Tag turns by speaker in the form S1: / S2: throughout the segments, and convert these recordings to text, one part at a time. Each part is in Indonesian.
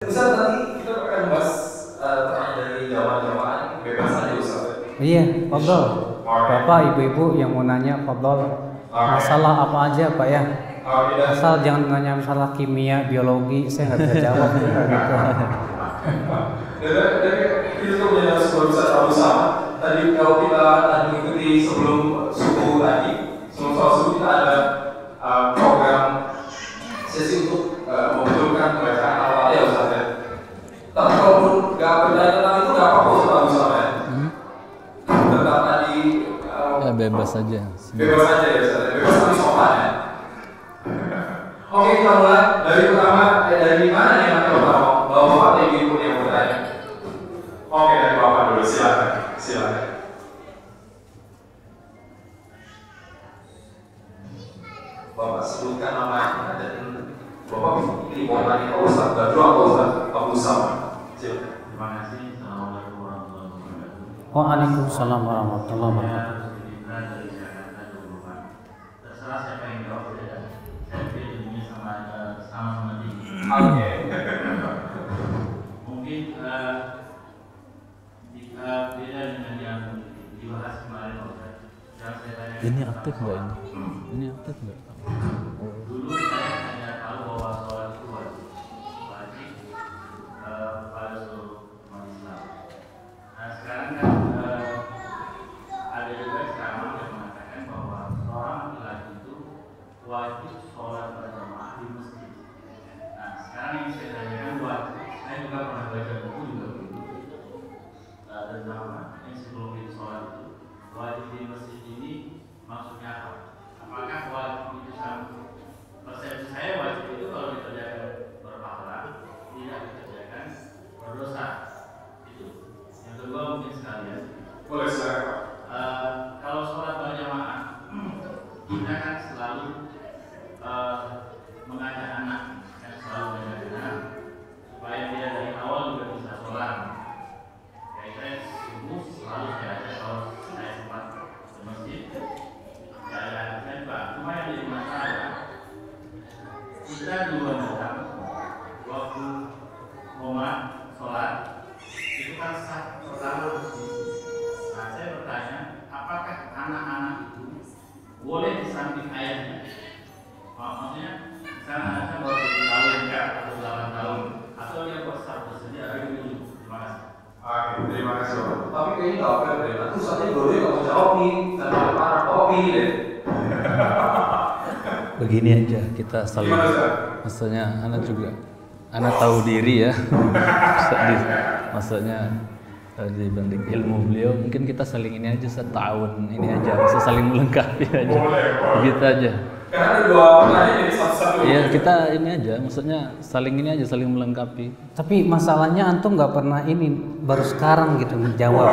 S1: Ustaz, tadi kita akan bahas pertanyaan dari jamaah-jamaah bebas aja Ustaz.
S2: Iya, fadhol. Bapak, ibu-ibu yang mau nanya, fadhol. Masalah apa aja Pak ya? Asal jangan nanya masalah kimia, biologi, saya nggak bisa jawab gitu.
S1: Dari itu punya sebuah Ustaz Abu Sama. Tadi kalau kita mengikuti sebelum subuh tadi, sebelum sholat subuh kita ada program sesi untuk memunculkan bacaan awal ya Ustaz ya. Tapi kalaupun nggak berdaya tentang itu nggak apa-apa Ustaz Abu Sama ya. Tetap tadi
S3: bebas saja.
S1: Bebas saja ya Ustaz. Bebas tapi sopan ya. Oke, kita mulai dari pertama dari mana nih yang pertama? Bapak atau ibu yang bertanya? Oke, dari Bapak dulu, silakan. Silakan. Bapak sebutkan namanya dan Bapak pilih mau tanya ke Ustaz Badru atau Ustaz Abu Sama. Silakan.
S4: Terima kasih. Assalamualaikum warahmatullahi wabarakatuh.
S2: Waalaikumsalam warahmatullahi wabarakatuh.
S4: Dari Jakarta 24. Terserah siapa yang jawab ya. Saya pilih ini sama tinggi.
S1: Oke.
S4: Mungkin beda dengan yang dibahas kemarin Ustaz. Yang saya tanya.
S3: Ini aktif nggak ini? Ini aktif nggak?
S4: Dulu saya hanya tahu bahwa sholat itu wajib pada seluruh umat Islam. Nah sekarang kan ada juga ceramah yang mengatakan bahwa seorang laki-laki itu wajib sholat berjamaah di masjid. Nah sekarang yang saya tanyakan wajib, saya juga pernah baca buku juga begitu tentang yang sebelum itu sholat itu wajib di masjid ini maksudnya apa? Apakah wajib itu sama? Persepsi saya wajib itu kalau dikerjakan berpahala, tidak dikerjakan berdosa. Itu. Yang kedua mungkin sekalian.
S1: Boleh silakan.
S4: Kalau sholat berjamaah, kita kan selalu mengajak anak, supaya dia dari awal juga bisa sholat. Kayak saya subuh selalu saya ajak kalau saya sempat ke masjid. Saya juga cuma yang jadi masalah kita duluan datang waktu momen sholat itu kan sah pertama. Nah saya bertanya apakah anak-anak itu boleh di samping ayahnya? Maksudnya misalnya anaknya baru 7 tahun ya, atau 8 tahun atau dia buat sah bersedia dari dulu. Terima kasih.
S1: Oke, terima kasih Bapak. Tapi kayaknya nggak fair deh. Nanti Ustaznya dulu ya nggak jawab nih. Dan para kopi deh.
S3: Begini aja kita saling. Maksudnya anak juga, anak tahu diri ya. Maksudnya dibanding ilmu beliau, mungkin kita saling ini aja setahun ini aja, bisa saling melengkapi aja. Gitu aja.
S1: Karena ada dua pertanyaan jadi satu-satu.
S3: Iya kita ini aja, maksudnya saling ini aja, saling melengkapi.
S2: Tapi masalahnya antum nggak pernah ini, baru sekarang gitu menjawab.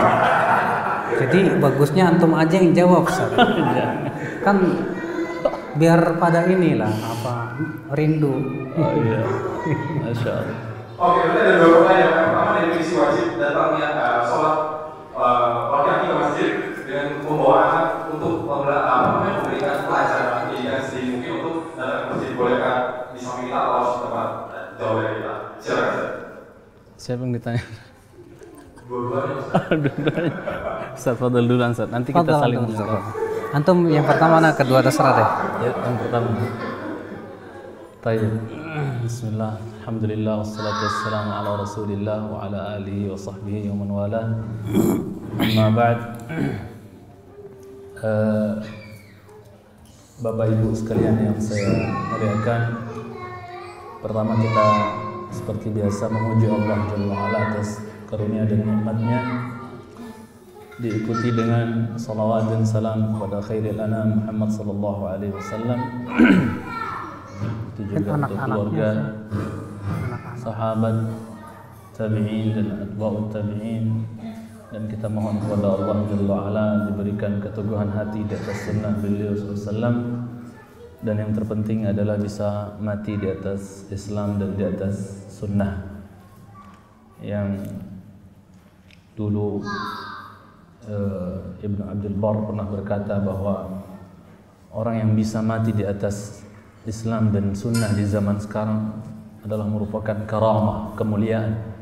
S2: Jadi bagusnya antum aja yang jawab, Ustaz. Kan biar pada inilah apa rindu.
S3: Oh iya, masya Allah.
S1: Oke, berarti ada dua pertanyaan. Yang pertama definisi wajib datangnya sholat laki-laki ke masjid dengan membawa anak untuk memberikan pelajaran pendidikan sendiri mungkin untuk datang ke masjid bolehkah di samping kita atau harus tempat jauh dari kita? Silakan.
S3: Siapa yang ditanya?
S1: Dua-duanya Ustaz.
S3: Ustaz Fadl dulu Ustaz. Nanti kita
S2: Fadal,
S3: saling
S2: antum,
S3: menjawab.
S2: Antum yang pertama, nah kedua terserah deh.
S3: Ya, yang pertama. Tayyib. Bismillah. Alhamdulillah wassalatu wassalamu ala Rasulillah wa ala alihi wa sahbihi wa man wala. Amma ba'd. Bapak Ibu sekalian yang saya muliakan, pertama kita seperti biasa memuji Allah Jalla wa'ala atas karunia dan nikmatnya, diikuti dengan salawat dan salam kepada khairil anam Muhammad sallallahu alaihi wasallam. Itu juga untuk keluarga, sahabat, tabi'in dan atba'ut tabi'in, dan kita mohon kepada Allah Jalla wa'ala diberikan keteguhan hati di atas sunnah beliau SAW, dan yang terpenting adalah bisa mati di atas Islam dan di atas sunnah. Yang dulu Ibnu Abdul Bar pernah berkata bahwa orang yang bisa mati di atas Islam dan sunnah di zaman sekarang adalah merupakan karamah, kemuliaan.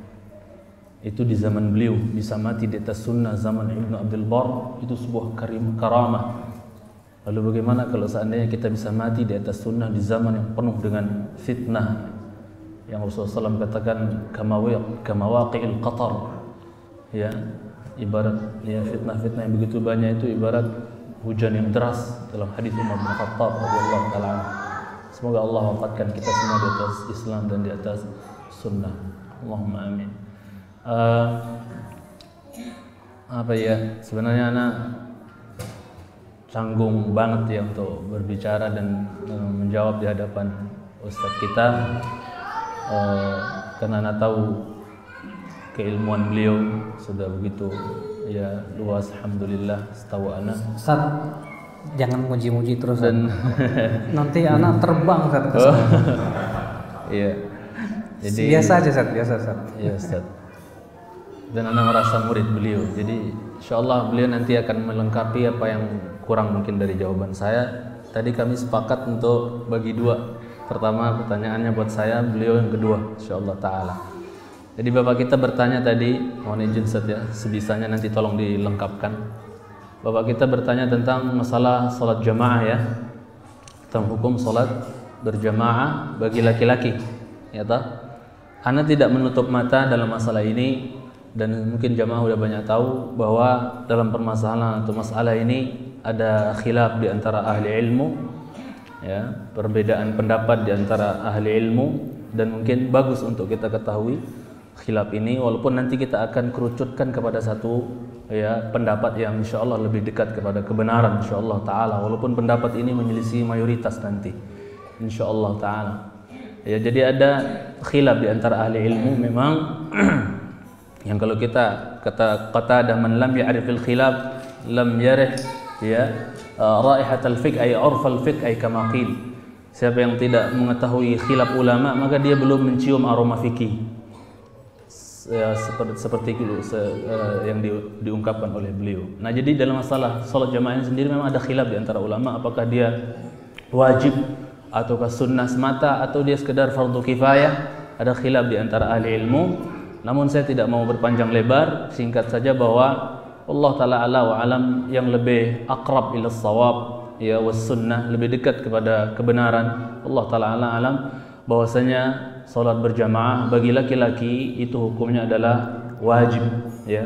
S3: Itu di zaman beliau, bisa mati di atas sunnah zaman Ibnu Abdul Bar, itu sebuah karamah. Lalu bagaimana kalau seandainya kita bisa mati di atas sunnah di zaman yang penuh dengan fitnah, yang Rasulullah SAW katakan kamawaqi'il qatar, ya, ibarat ya fitnah-fitnah yang begitu banyak itu ibarat hujan yang deras, dalam hadis Umar bin Khattab radhiyallahu taala. Semoga Allah wafatkan kita semua di atas Islam dan di atas sunnah. Allahumma amin. Apa ya, sebenarnya anak canggung banget ya untuk berbicara dan menjawab di hadapan Ustadz kita, karena anak tahu keilmuan beliau sudah begitu ya luas, alhamdulillah, setahu anak.
S2: Ustaz, jangan muji-muji terus
S3: Dan
S2: nanti anak terbang Ustaz ke sana.
S3: Iya. Jadi
S2: Biasa aja Ustaz, biasa Ustaz.
S3: Iya Ustaz. Dan anak merasa murid beliau. Jadi insyaallah beliau nanti akan melengkapi apa yang kurang mungkin dari jawaban saya. Tadi kami sepakat untuk bagi dua. Pertama pertanyaannya buat saya, beliau yang kedua insyaallah taala. Jadi Bapak kita bertanya tadi, mohon izin Ustaz ya, sebisanya nanti tolong dilengkapkan. Bapak kita bertanya tentang masalah salat jamaah ya. Tentang hukum salat berjamaah bagi laki-laki. Ya toh? Ana tidak menutup mata dalam masalah ini, dan mungkin jamaah udah banyak tahu bahwa dalam permasalahan atau masalah ini ada khilaf di antara ahli ilmu, ya, perbedaan pendapat di antara ahli ilmu, dan mungkin bagus untuk kita ketahui khilaf ini, walaupun nanti kita akan kerucutkan kepada satu ya pendapat yang insyaallah lebih dekat kepada kebenaran insyaallah taala, walaupun pendapat ini menyelisih mayoritas nanti insyaallah taala. Ya, jadi ada khilaf di antara ahli ilmu memang yang kalau kita kata ada man lam ya'rifil khilaf lam yarih ya raihatul fiqh ay urfal fiqh ay kama qil. Siapa yang tidak mengetahui khilaf ulama maka dia belum mencium aroma fikih. Ya, seperti itu yang diungkapkan oleh beliau. Nah, jadi dalam masalah salat jamaah ini sendiri memang ada khilaf di antara ulama, apakah dia wajib ataukah sunnah semata atau dia sekedar fardu kifayah. Ada khilaf di antara ahli ilmu. Namun saya tidak mau berpanjang lebar, singkat saja bahwa Allah taala ala wa alam, yang lebih akrab ila shawab ya was sunnah, lebih dekat kepada kebenaran. Allah taala ala alam bahwasanya salat berjamaah bagi laki-laki itu hukumnya adalah wajib ya,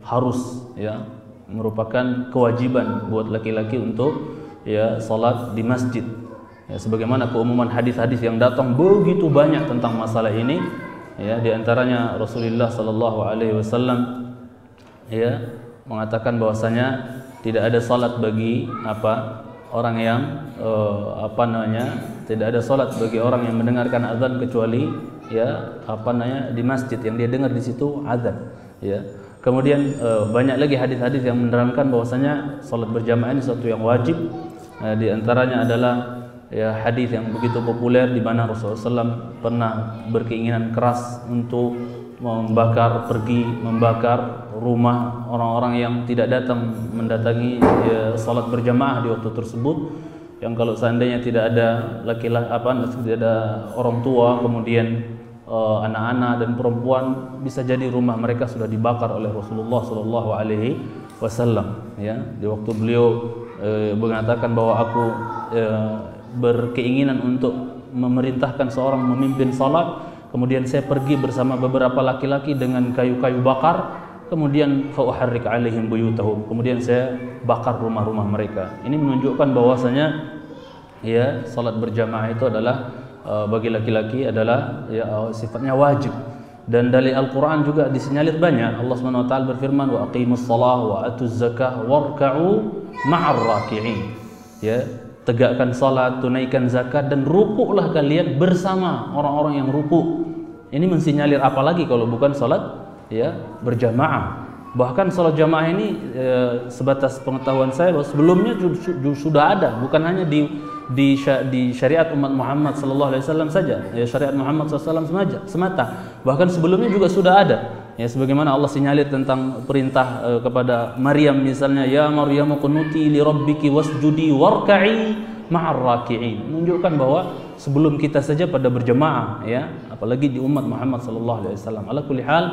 S3: harus ya, merupakan kewajiban buat laki-laki untuk ya salat di masjid. Ya, sebagaimana keumuman hadis-hadis yang datang begitu banyak tentang masalah ini. Ya, di antaranya Rasulullah sallallahu alaihi wasallam ya mengatakan bahwasanya tidak ada salat bagi orang yang tidak ada salat bagi orang yang mendengarkan azan kecuali ya di masjid, yang dia dengar di situ azan ya. Kemudian banyak lagi hadis-hadis yang menerangkan bahwasanya salat berjamaah ini sesuatu yang wajib. Di antaranya adalah ya hadis yang begitu populer di mana Rasulullah SAW pernah berkeinginan keras untuk membakar rumah orang-orang yang tidak datang mendatangi ya, salat berjamaah di waktu tersebut, yang kalau seandainya tidak ada tidak ada orang tua, kemudian anak-anak dan perempuan, bisa jadi rumah mereka sudah dibakar oleh Rasulullah SAW ya. Di waktu beliau mengatakan bahwa aku berkeinginan untuk memerintahkan seorang memimpin salat, kemudian saya pergi bersama beberapa laki-laki dengan kayu-kayu bakar, kemudian fa'uharrik alaihim buyutahum, kemudian saya bakar rumah-rumah mereka. Ini menunjukkan bahwasanya ya salat berjamaah itu adalah bagi laki-laki adalah ya sifatnya wajib. Dan dari Al-Qur'an juga disinyalir banyak. Allah Subhanahu wa taala berfirman, wa aqimus shalah wa atuz zakah warka'u ma'ar raki'in. Ya, tegakkan salat, tunaikan zakat, dan rukuklah kalian bersama orang-orang yang rukuk. Ini mensinyalir apa lagi kalau bukan salat ya berjamaah. Bahkan salat jamaah ini sebatas pengetahuan saya bahwa sebelumnya sudah ada, bukan hanya di syariat umat Muhammad sallallahu alaihi wasallam saja, ya syariat Muhammad sallallahu alaihi wasallam semata. Bahkan sebelumnya juga sudah ada. Ya, sebagaimana Allah sinyalir tentang perintah kepada Maryam misalnya, ya Maryam qunuti li rabbiki wasjudi warka'i ma'ar raki'in. Menunjukkan bahwa sebelum kita saja pada berjamaah, ya, apalagi di umat Muhammad sallallahu alaihi wasallam. Ala kulli hal,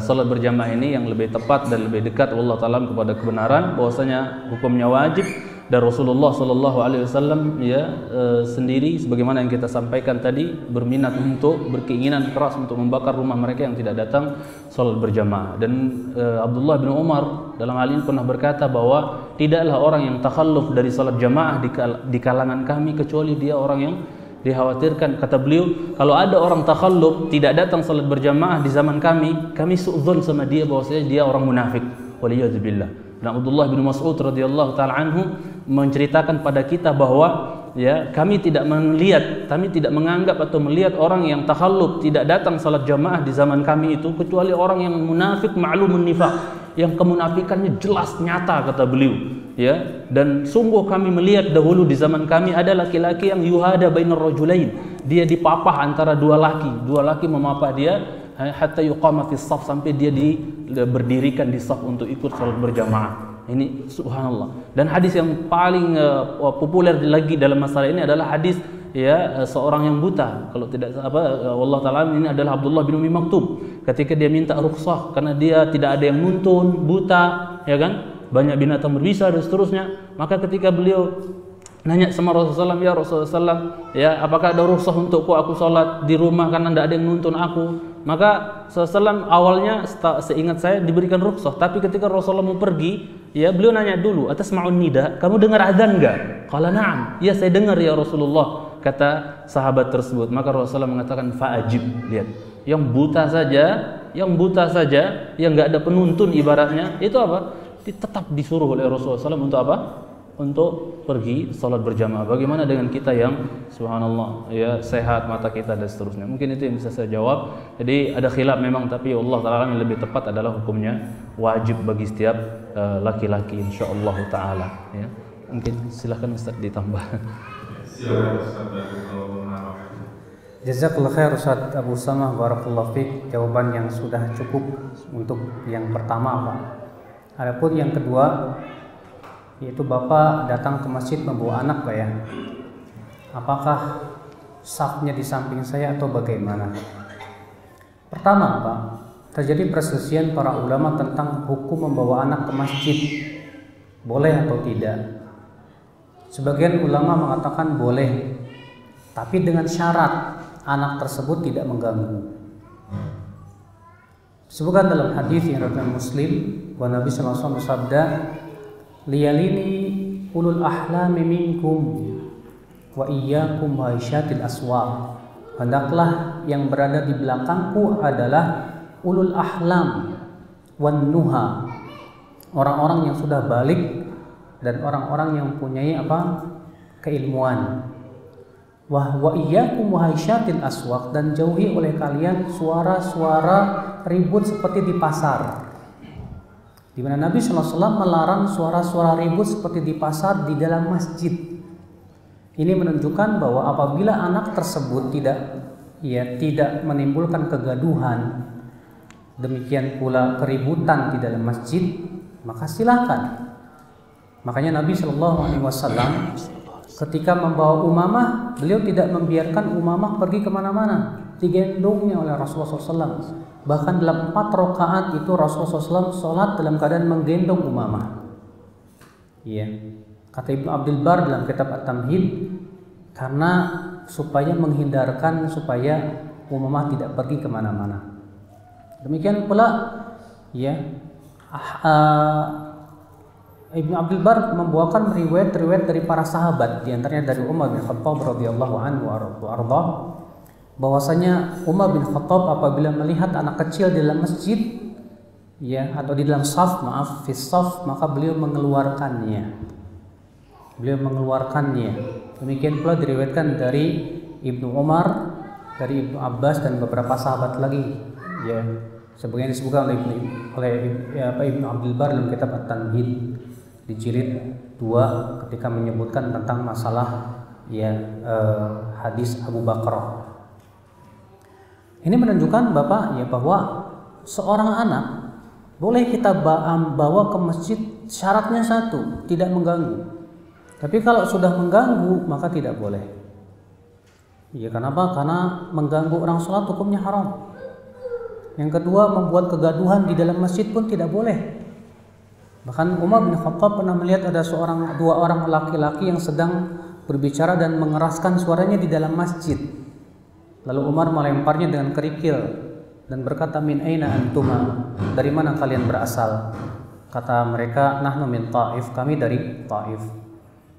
S3: salat berjamaah ini yang lebih tepat dan lebih dekat Allah taala kepada kebenaran, bahwasanya hukumnya wajib. Dan Rasulullah sallallahu alaihi wasallam sendiri sebagaimana yang kita sampaikan tadi berminat untuk berkeinginan keras untuk membakar rumah mereka yang tidak datang salat berjamaah. Dan Abdullah bin Umar dalam hal ini pernah berkata bahwa tidaklah orang yang takhalluf dari salat jamaah di kalangan kami kecuali dia orang yang dikhawatirkan. Kata beliau, kalau ada orang takhalluf tidak datang salat berjamaah di zaman kami suudzon sama dia bahwasanya dia orang munafik. Waliyadzubillah. Dan Abdullah bin Mas'ud radhiyallahu taala anhu menceritakan pada kita bahwa kami tidak menganggap atau melihat orang yang takhalluf tidak datang salat jamaah di zaman kami itu kecuali orang yang munafik ma'lumun nifaq, yang kemunafikannya jelas nyata, kata beliau. Dan sungguh kami melihat dahulu di zaman kami ada laki-laki yang yuhada bainar rajulain, dia dipapah antara dua laki memapah dia hatta yuqama fi shaf, sampai dia berdirikan di shaf untuk ikut salat berjamaah. Ini subhanallah. Dan hadis yang paling populer lagi dalam masalah ini adalah hadis seorang yang buta. Kalau tidak Allah taala ini adalah Abdullah bin Umi Maktum. Ketika dia minta rukhsah karena dia tidak ada yang nuntun, buta, ya kan? Banyak binatang berbisa dan seterusnya. Maka ketika beliau nanya sama Rasulullah SAW, ya Rasulullah SAW, apakah ada rukhsah untukku aku sholat di rumah karena tidak ada yang nuntun aku? Maka Rasulullah SAW awalnya seingat saya diberikan rukhsah, tapi ketika Rasulullah mau pergi, beliau nanya dulu, atasma'un nida, kamu dengar azan enggak? Qala na'am, ya saya dengar ya Rasulullah, kata sahabat tersebut. Maka Rasulullah mengatakan fa'ajib, lihat, yang buta saja, yang enggak ada penuntun ibaratnya, itu apa? Tetap disuruh oleh Rasulullah SAW untuk apa? Untuk pergi salat berjamaah. Bagaimana dengan kita yang subhanallah sehat mata kita dan seterusnya? Mungkin itu yang bisa saya jawab. Jadi ada khilaf memang, tapi Allah taala yang lebih tepat adalah hukumnya wajib bagi setiap laki-laki insyaallah taala, ya. Mungkin silakan Ustaz ditambah.
S1: Silakan Ustaz kalau menambahkan.
S2: Jazakallahu khair Ustaz Abu Samah, barakallahu fiik, jawaban yang sudah cukup untuk yang pertama, Pak. Adapun yang kedua, yaitu Bapak datang ke masjid membawa anak, Pak, ya. Apakah safnya di samping saya atau bagaimana? Pertama, Pak, terjadi perselisihan para ulama tentang hukum membawa anak ke masjid, boleh atau tidak. Sebagian ulama mengatakan boleh, tapi dengan syarat anak tersebut tidak mengganggu. Disebutkan dalam hadis yang riwayat Muslim bahwa Nabi sallallahu alaihi wasallam bersabda, liyalini ulul ahlami minkum wa iyyakum wa isyatil aswaq. Hendaklah yang berada di belakangku adalah ulul ahlam wan nuha, orang-orang yang sudah balik dan orang-orang yang mempunyai keilmuan. Wa iyyakum wa isyatil aswaq, dan jauhi oleh kalian suara-suara ribut seperti di pasar. Di mana Nabi SAW melarang suara-suara ribut seperti di pasar di dalam masjid. Ini menunjukkan bahwa apabila anak tersebut tidak menimbulkan kegaduhan, demikian pula keributan di dalam masjid, maka silakan. Makanya Nabi SAW ketika membawa Umamah, beliau tidak membiarkan Umamah pergi kemana-mana, digendongnya oleh Rasulullah SAW. Bahkan dalam 4 rakaat itu Rasulullah SAW sholat dalam keadaan menggendong Umamah. Kata Ibnu Abdul Bar dalam kitab At-Tamhid, karena supaya menghindarkan supaya Umamah tidak pergi kemana-mana. Demikian pula Ibnu Abdul Bar membawakan riwayat-riwayat dari para sahabat, di antaranya dari Umar bin Khattab radhiyallahu anhu warḍah, bahwasanya Umar bin Khattab apabila melihat anak kecil di dalam masjid atau di dalam shaf, fi shaf, maka beliau mengeluarkannya. Demikian pula diriwayatkan dari Ibnu Umar, dari Ibnu Abbas dan beberapa sahabat lagi, sebagaimana disebutkan oleh Ibnu Abdul Bar dalam kitab At-Tamhid di jilid 2 ketika menyebutkan tentang masalah hadis Abu Bakar. Ini menunjukkan Bapak bahwa seorang anak boleh kita bawa ke masjid syaratnya satu, tidak mengganggu. Tapi kalau sudah mengganggu maka tidak boleh. Ya, kenapa? Karena mengganggu orang sholat hukumnya haram. Yang kedua, membuat kegaduhan di dalam masjid pun tidak boleh. Bahkan Umar bin Khattab pernah melihat ada dua orang laki-laki yang sedang berbicara dan mengeraskan suaranya di dalam masjid. Lalu Umar melemparnya dengan kerikil dan berkata, min aina antuma, dari mana kalian berasal? Kata mereka, nahnu min Taif, kami dari Taif.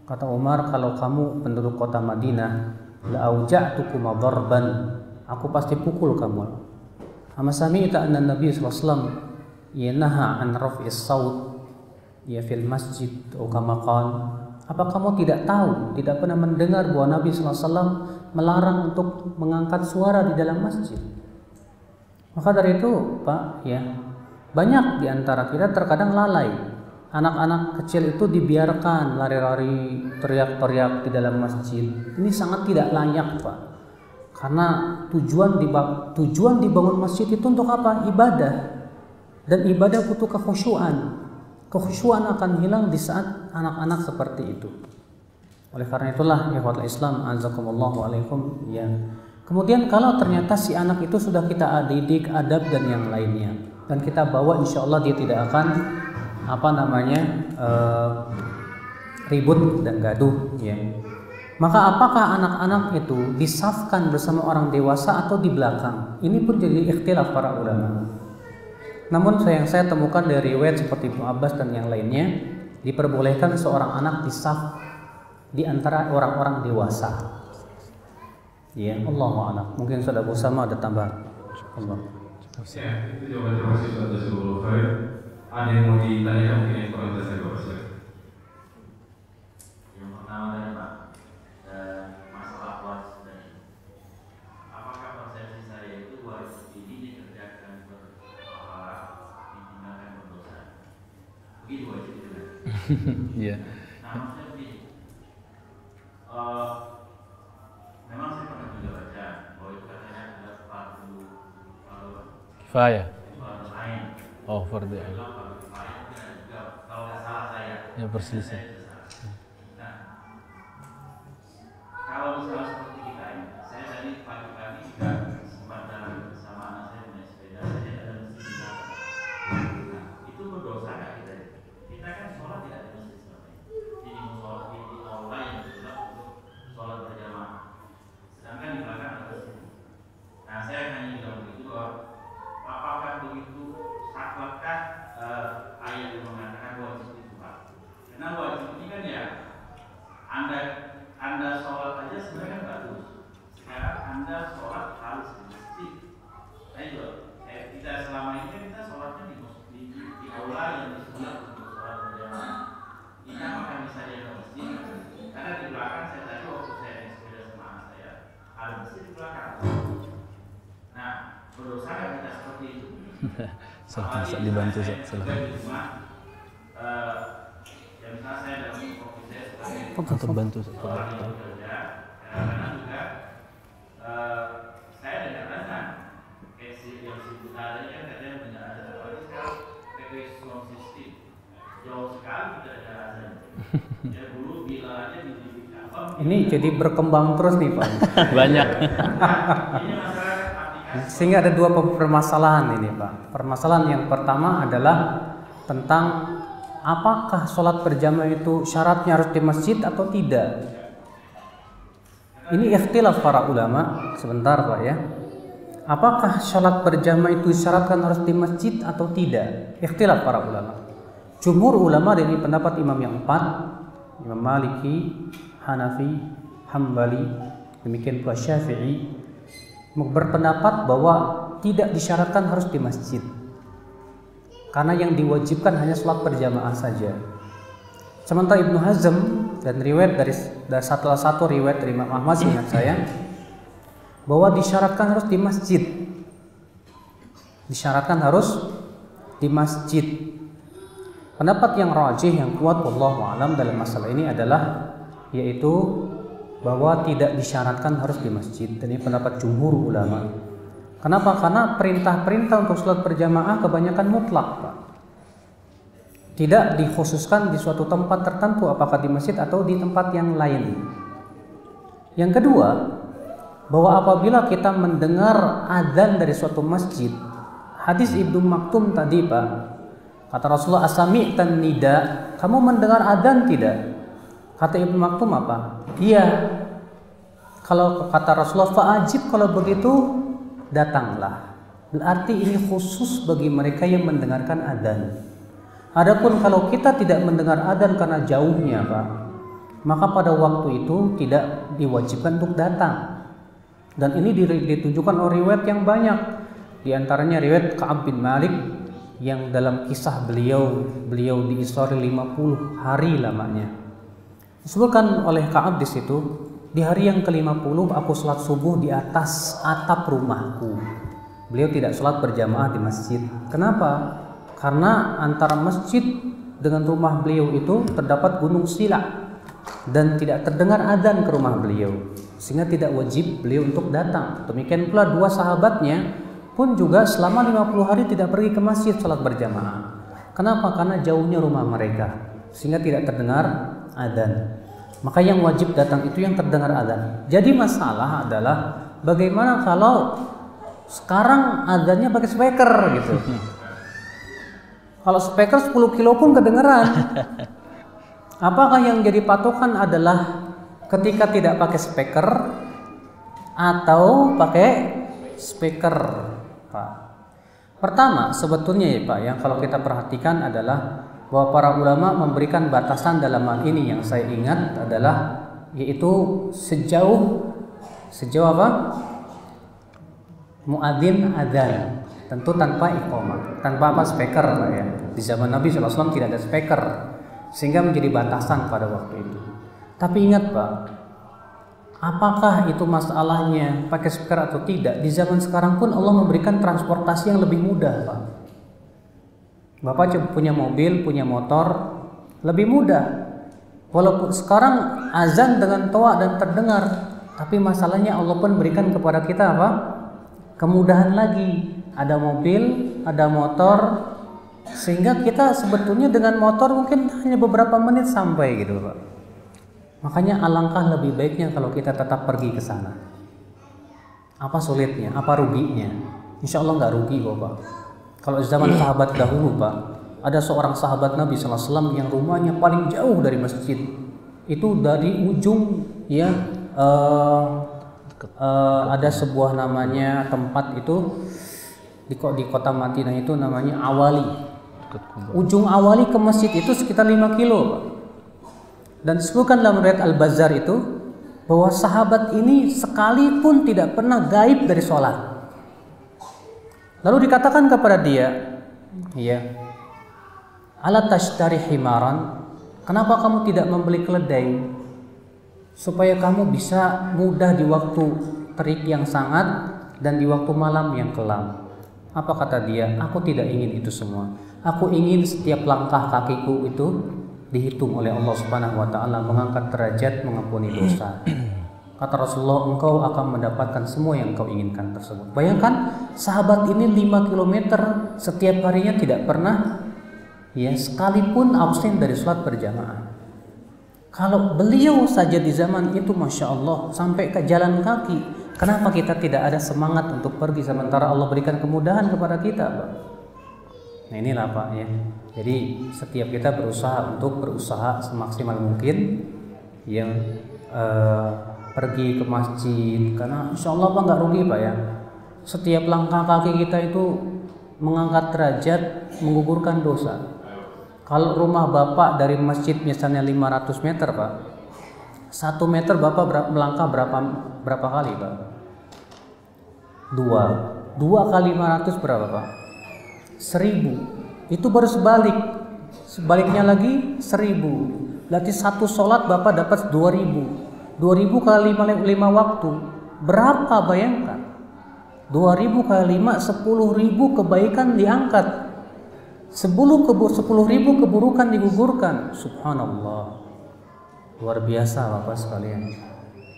S2: Kata Umar, kalau kamu penduduk kota Madinah, la auja'tukuma darban, aku pasti pukul kamu. Ama sami'ta anna Nabi sallallahu alaihi wasallam yanaha an raf'is saut ya fil masjid atau kama qala. Apa kamu tidak tahu, tidak pernah mendengar bahwa Nabi sallallahu alaihi wasallam melarang untuk mengangkat suara di dalam masjid? Maka dari itu, Pak, ya, banyak di antara kita terkadang lalai. Anak-anak kecil itu dibiarkan lari-lari, teriak-teriak di dalam masjid. Ini sangat tidak layak, Pak. Karena tujuan dibangun masjid itu untuk apa? Ibadah. Dan ibadah butuh kekhusyuan. Kekhusyuan akan hilang di saat anak-anak seperti itu. Oleh karena itulah, ikhwatul Islam, azakumullahu alaikum, ya. Kemudian kalau ternyata si anak itu sudah kita didik adab dan yang lainnya, dan kita bawa, insya Allah dia tidak akan ribut dan gaduh, ya. Maka apakah anak-anak itu disafkan bersama orang dewasa atau di belakang? Ini pun jadi ikhtilaf para ulama. Namun yang saya temukan dari riwayat seperti Ibnu Abbas dan yang lainnya, diperbolehkan seorang anak disaf di antara orang-orang dewasa. Ya, Allahu a'lam. Mungkin saudara Usama ada tambahan. Allah.
S1: Ya, itu jawaban terima kasih Ustaz Jazakallahu khair. Ada yang mau ditanyakan mungkin yang komentar saya Bapak silakan.
S4: Yang pertama tadi Pak, masalah wajib tadi. Apakah persepsi saya itu wajib ini dikerjakan berpahala, ditinggalkan berdosa? Begitu wajib itu kan?
S3: Iya.
S4: Nah, maksudnya begini. Memang saya pernah juga baca bahwa itu katanya ada fardu
S3: Kifayah.
S4: fardu ain.
S3: Oh, fardu ain.
S4: Fardu kifayah itu ada juga, kalau nggak salah saya.
S3: Ya, perselisih.
S4: Nah, kalau misalnya seperti kita ini, saya tadi pagi-pagi juga sempat jalan bersama anak saya naik sepeda, saya ada masjid di belakang. Nah, itu berdosa nggak kita? Kita kan sholat tidak di masjid seperti ini. Jadi mau sholat di aula yang disulap untuk sholat berjamaah. Sedangkan di belakang ada masjid. Nah, saya hanya bilang begitu bahwa apakah begitu sakwatkah ayat yang mengatakan wajib itu Pak? Karena wajib ini kan ya anda sholat aja sebenarnya kan bagus. Sekarang anda sholat harus di masjid. Ayo, kita selama ini kan kita sholatnya di aula yang disulap untuk sholat berjamaah. Ini apakah bisa dia ke masjid? Karena di belakang saya tadi waktu saya naik sepeda sama anak saya ada masjid di belakang. Nah, berdosa kan kita seperti itu.
S3: Bisa dibantu silahkan.
S4: Yang saya dalam kopi saya sebagai
S3: Untuk bantu
S4: orang yang bekerja, karena juga saya dengar azan kayak yang sibuk tadi kan katanya banyak azan, apalagi sekarang pakai sound system jauh sekali tidak ada azan. Ya dulu bila aja di apa?
S2: Ini jadi berkembang terus nih, Pak.
S3: Banyak.
S4: Ini masalah aplikasi.
S2: Sehingga ada dua permasalahan ini, Pak. Permasalahan yang pertama adalah tentang apakah sholat berjamaah itu syaratnya harus di masjid atau tidak. Ini ikhtilaf para ulama. Sebentar, Pak, ya. Apakah sholat berjamaah itu syaratkan harus di masjid atau tidak? Ikhtilaf para ulama. Jumhur ulama, dan ini pendapat imam yang empat, Imam Maliki, Hanafi, Hambali, demikian pula Syafi'i, berpendapat bahwa tidak disyaratkan harus di masjid, karena yang diwajibkan hanya sholat berjamaah saja. Sementara Ibnu Hazm dan riwayat dari salah satu riwayat dari Imam Ahmad, ingat saya, bahwa disyaratkan harus di masjid. Disyaratkan harus di masjid. Pendapat yang rajih, yang kuat, wallahu a'lam, dalam masalah ini adalah yaitu bahwa tidak disyaratkan harus di masjid. Dan ini pendapat jumhur ulama. Kenapa? Karena perintah-perintah untuk sholat berjamaah kebanyakan mutlak, Pak. Tidak dikhususkan di suatu tempat tertentu, apakah di masjid atau di tempat yang lain. Yang kedua, bahwa apabila kita mendengar adzan dari suatu masjid, hadis Ibnu Maktum tadi Pak, kata Rasulullah, asami'tan nida, kamu mendengar adzan tidak? Kata Ibnu Maktum apa? Iya. Kalau kata Rasulullah, fa'ajib, kalau begitu datanglah. Berarti ini khusus bagi mereka yang mendengarkan adzan. Adapun kalau kita tidak mendengar adzan karena jauhnya Pak, maka pada waktu itu tidak diwajibkan untuk datang. Dan ini ditunjukkan oleh riwayat yang banyak. Di antaranya riwayat Ka'ab bin Malik yang dalam kisah beliau diisra 50 hari lamanya. Disebutkan oleh Ka'ab di situ, di hari yang ke-50 aku salat subuh di atas atap rumahku. Beliau tidak salat berjamaah di masjid. Kenapa? Karena antara masjid dengan rumah beliau itu terdapat gunung Sila dan tidak terdengar adzan ke rumah beliau, sehingga tidak wajib beliau untuk datang. Demikian pula dua sahabatnya pun juga selama 50 hari tidak pergi ke masjid salat berjamaah. Kenapa? Karena jauhnya rumah mereka, sehingga tidak terdengar adzan. Maka yang wajib datang itu yang terdengar adzan. Jadi masalah adalah bagaimana kalau sekarang adzannya pakai speaker gitu. Kalau speaker 10 kilo pun kedengeran. Apakah yang jadi patokan adalah ketika tidak pakai speaker atau pakai speaker, Pak? Pertama, sebetulnya ya Pak, yang kalau kita perhatikan adalah bahwa para ulama memberikan batasan dalam hal ini. Yang saya ingat adalah yaitu sejauh apa? Muadzin adzan, tentu tanpa iqamah, tanpa apa speaker Pak ya. Di zaman Nabi SAW tidak ada speaker, sehingga menjadi batasan pada waktu itu. Tapi ingat Pak, apakah itu masalahnya pakai speaker atau tidak? Di zaman sekarang pun Allah memberikan transportasi yang lebih mudah Pak. Bapak coba punya mobil, punya motor, lebih mudah. Walaupun sekarang azan dengan toa dan terdengar, tapi masalahnya Allah pun berikan kepada kita apa? Kemudahan lagi. Ada mobil, ada motor, sehingga kita sebetulnya dengan motor mungkin hanya beberapa menit sampai gitu Pak. Makanya alangkah lebih baiknya kalau kita tetap pergi ke sana. Apa sulitnya? Apa ruginya? Insya Allah nggak rugi Bapak. Kalau zaman sahabat dahulu Pak, ada seorang sahabat Nabi SAW yang rumahnya paling jauh dari masjid. Itu dari ujung ya, ada sebuah namanya tempat itu di kota Madinah itu namanya Awali. Ujung Awali ke masjid itu sekitar 5 kilo Pak. Dan disebutkan dalam riwayat Al-Bazzar itu bahwa sahabat ini sekalipun tidak pernah gaib dari sholat. Lalu dikatakan kepada dia, ya, ala tashtari himaran, kenapa kamu tidak membeli keledai supaya kamu bisa mudah di waktu terik yang sangat dan di waktu malam yang kelam? Apa kata dia? Aku tidak ingin itu semua. Aku ingin setiap langkah kakiku itu dihitung oleh Allah Subhanahu wa taala, mengangkat derajat, mengampuni dosa. Kata Rasulullah, engkau akan mendapatkan semua yang engkau inginkan tersebut. Bayangkan sahabat ini 5 km setiap harinya tidak pernah ya sekalipun absen dari sholat berjamaah. Kalau beliau saja di zaman itu Masya Allah sampai ke jalan kaki, kenapa kita tidak ada semangat untuk pergi sementara Allah berikan kemudahan kepada kita Pak? Nah inilah Pak ya. Jadi setiap kita berusaha semaksimal mungkin yang pergi ke masjid, karena insya Allah Pak nggak rugi Pak ya. Setiap langkah kaki kita itu mengangkat derajat, menggugurkan dosa. Kalau rumah Bapak dari masjid misalnya 500 meter Pak, 1 meter Bapak melangkah berapa kali Pak? 2 kali 500 berapa Pak? 1000. Itu baru sebaliknya lagi 1000. Berarti satu sholat Bapak dapat 2000 kali 5 waktu. Berapa bayangkan? 2000 kali 5 10.000 kebaikan diangkat. 10.000 keburukan digugurkan. Subhanallah. Luar biasa Bapak sekalian.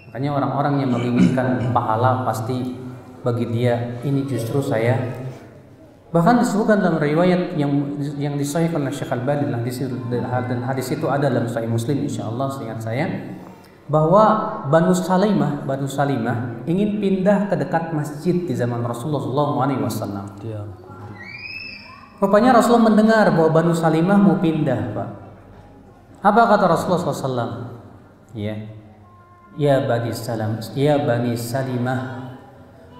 S2: Makanya orang-orang yang menginginkan pahala pasti bagi dia ini justru saya Bahkan disebutkan dalam riwayat yang disahihkan oleh Syekh Al-Albani, dan hadis itu ada dalam Sahih Muslim insyaallah seingat saya, bahwa Banu Salimah ingin pindah ke dekat masjid di zaman Rasulullah SAW. Rupanya Rasulullah mendengar bahwa Banu Salimah mau pindah, Pak. Apa kata Rasulullah SAW? Ya Bani Salimah,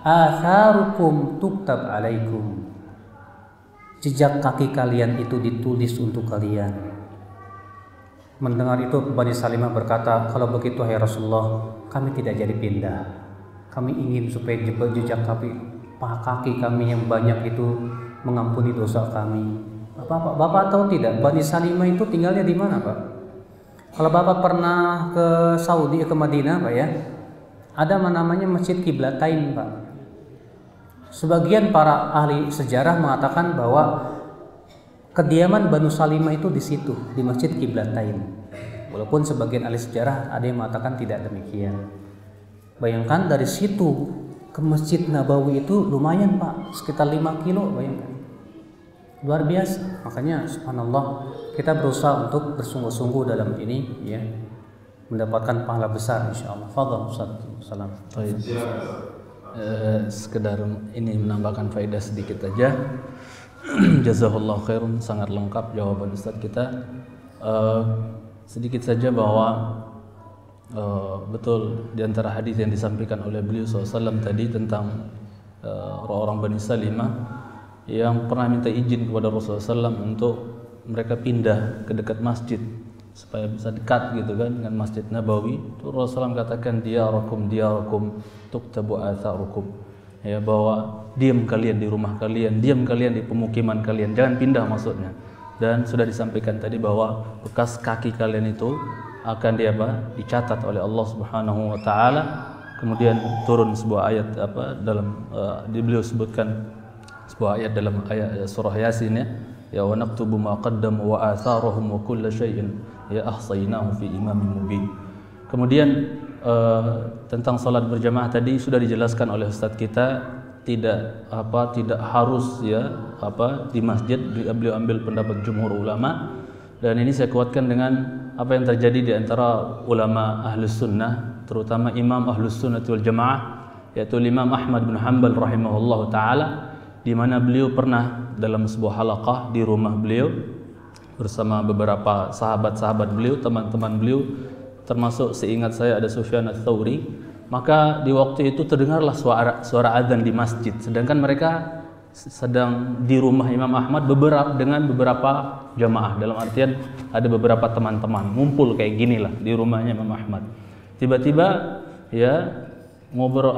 S2: atharukum tuktab alaikum. Jejak kaki kalian itu ditulis untuk kalian. Mendengar itu Bani Salimah berkata, kalau begitu hai Rasulullah, kami tidak jadi pindah. Kami ingin supaya jejak kaki kami yang banyak itu mengampuni dosa kami. Bapak tahu tidak, Bani Salimah itu tinggalnya di mana, Pak? Kalau Bapak pernah ke Saudi, ke Madinah, Pak ya, ada namanya Masjid Qiblatain, Pak. Sebagian para ahli sejarah mengatakan bahwa kediaman Banu Salimah itu di situ, di Masjid Qiblatain. Walaupun sebagian ahli sejarah ada yang mengatakan tidak demikian. Bayangkan dari situ ke Masjid Nabawi itu lumayan, Pak, sekitar 5 kilo, bayangkan. Luar biasa. Makanya subhanallah, kita berusaha untuk bersungguh-sungguh dalam ini ya, mendapatkan pahala besar insyaallah. Fadhal Ustaz. Salam.
S3: Sekedar ini menambahkan faedah sedikit aja. Jazakallahu khairun, sangat lengkap jawaban Ustaz kita. Sedikit saja bahwa betul di antara hadis yang disampaikan oleh beliau SAW tadi tentang orang-orang Bani Salimah yang pernah minta izin kepada Rasulullah SAW untuk mereka pindah ke dekat masjid supaya bisa dekat gitu kan dengan Masjid Nabawi. Itu Rasulullah SAW katakan diyarakum tuktabu atharukum, ya, bahwa diam kalian di rumah kalian, diam kalian di pemukiman kalian, jangan pindah maksudnya. Dan sudah disampaikan tadi bahwa bekas kaki kalian itu akan dicatat oleh Allah Subhanahu wa taala. Kemudian turun sebuah ayat dalam beliau sebutkan sebuah ayat dalam ayat surah Yasin ya wa naktubu ma qaddamu wa atharuhum wa kulla syai'in ya ahsaynahu fi imamin mubin. Kemudian tentang salat berjamaah tadi sudah dijelaskan oleh Ustadz kita, tidak harus di masjid. Beliau ambil pendapat jumhur ulama, dan ini saya kuatkan dengan apa yang terjadi di antara ulama Ahlus Sunnah, terutama Imam Ahlus Sunnah wal Jamaah, yaitu Imam Ahmad bin Hanbal rahimahullahu taala, di mana beliau pernah dalam sebuah halaqah di rumah beliau bersama beberapa sahabat-sahabat beliau, teman-teman beliau, termasuk seingat saya ada Sufyan Ats-Tsauri. Maka di waktu itu terdengarlah suara azan di masjid, sedangkan mereka sedang di rumah Imam Ahmad dengan beberapa jamaah, dalam artian ada beberapa teman-teman ngumpul kayak gini lah di rumahnya Imam Ahmad. Tiba-tiba ya ngobrol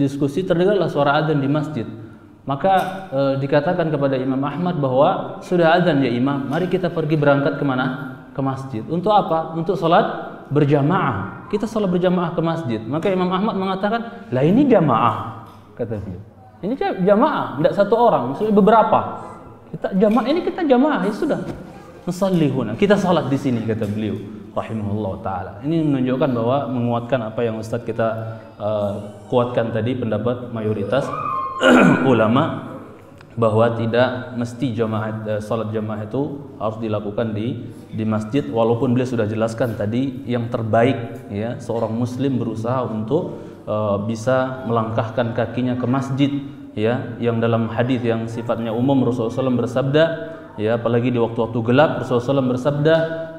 S3: diskusi terdengarlah suara azan di masjid. Maka dikatakan kepada Imam Ahmad bahwa sudah azan ya Imam, mari kita pergi berangkat kemana? Ke masjid. Untuk apa? Untuk salat berjamaah. Kita salat berjamaah ke masjid. Maka Imam Ahmad mengatakan, lah ini jamaah, kata beliau. Ini jamaah, tidak satu orang, maksudnya beberapa. Kita jamaah, ya sudah. Nusallihuna, kita salat di sini, kata beliau rahimahullah taala. Ini menunjukkan bahwa menguatkan apa yang Ustadz kita kuatkan tadi, pendapat mayoritas ulama, bahwa tidak mesti salat jamaah itu harus dilakukan di masjid. Walaupun beliau sudah jelaskan tadi yang terbaik ya, seorang muslim berusaha untuk bisa melangkahkan kakinya ke masjid ya, yang dalam hadis yang sifatnya umum Rasulullah SAW bersabda ya, apalagi di waktu-waktu gelap Rasulullah SAW bersabda,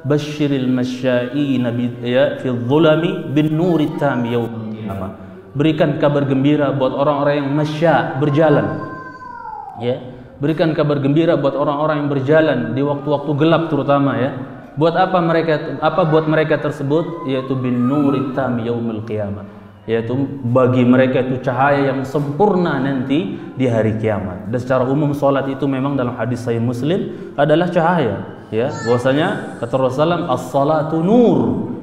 S3: basyiril masya'ina ya fi dhulami bin nuri tam yaumil qiyamah. Berikan kabar gembira buat orang-orang yang masya, berjalan ya, berikan kabar gembira buat orang-orang yang berjalan di waktu-waktu gelap terutama ya. Buat apa buat mereka tersebut? Yaitu bin nuri tam yaumil qiyamah, yaitu bagi mereka itu cahaya yang sempurna nanti di hari kiamat. Dan secara umum salat itu memang dalam hadis Sahih Muslim adalah cahaya ya, bahwasanya kata Rasulullah as-salatu nur,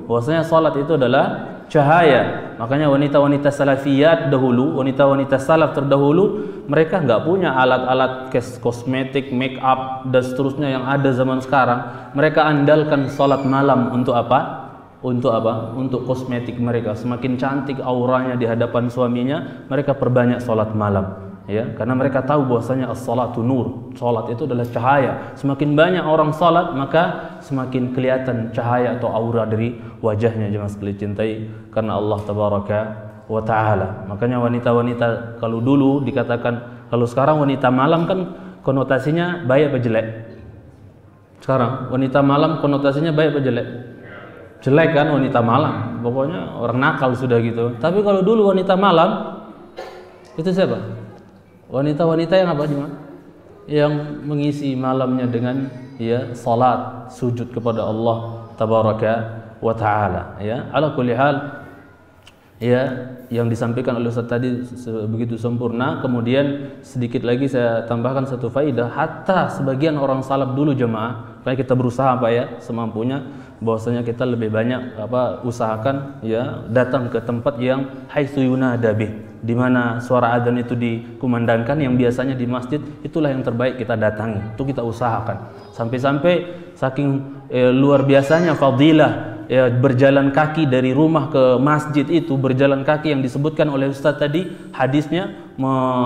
S3: bahwasanya salat itu adalah cahaya. Makanya wanita-wanita salafiyat dahulu, wanita-wanita salaf terdahulu, mereka nggak punya alat-alat kosmetik, make up dan seterusnya yang ada zaman sekarang. Mereka andalkan salat malam untuk apa? Untuk kosmetik mereka. Semakin cantik auranya di hadapan suaminya, mereka perbanyak salat malam. ya, karena mereka tahu bahwasanya as-salatu nur, salat itu adalah cahaya. Semakin banyak orang salat, maka semakin kelihatan cahaya atau aura dari wajahnya, jemaah sekalian cintai karena Allah tabaraka wa taala. Makanya wanita-wanita kalau dulu dikatakan, kalau sekarang wanita malam kan konotasinya baik apa jelek? Sekarang wanita malam konotasinya baik apa jelek? Jelek kan wanita malam, pokoknya orang nakal sudah gitu. Tapi kalau dulu wanita malam itu siapa? Wanita-wanita yang apa cuma? Yang mengisi malamnya dengan ya salat, sujud kepada Allah tabaraka wa taala, ya. Ala kulli hal, ya, yang disampaikan oleh Ustaz tadi begitu sempurna. Kemudian sedikit lagi saya tambahkan satu faidah, hatta sebagian orang salaf dulu jemaah, supaya kita berusaha Pak ya semampunya, bahwasanya kita lebih banyak usahakan ya datang ke tempat yang haitsu yunada bih, di mana suara adzan itu dikumandangkan, yang biasanya di masjid, itulah yang terbaik kita datangi. Itu kita usahakan. Sampai-sampai saking luar biasanya fadilah ya, berjalan kaki dari rumah ke masjid itu, berjalan kaki yang disebutkan oleh Ustaz tadi hadisnya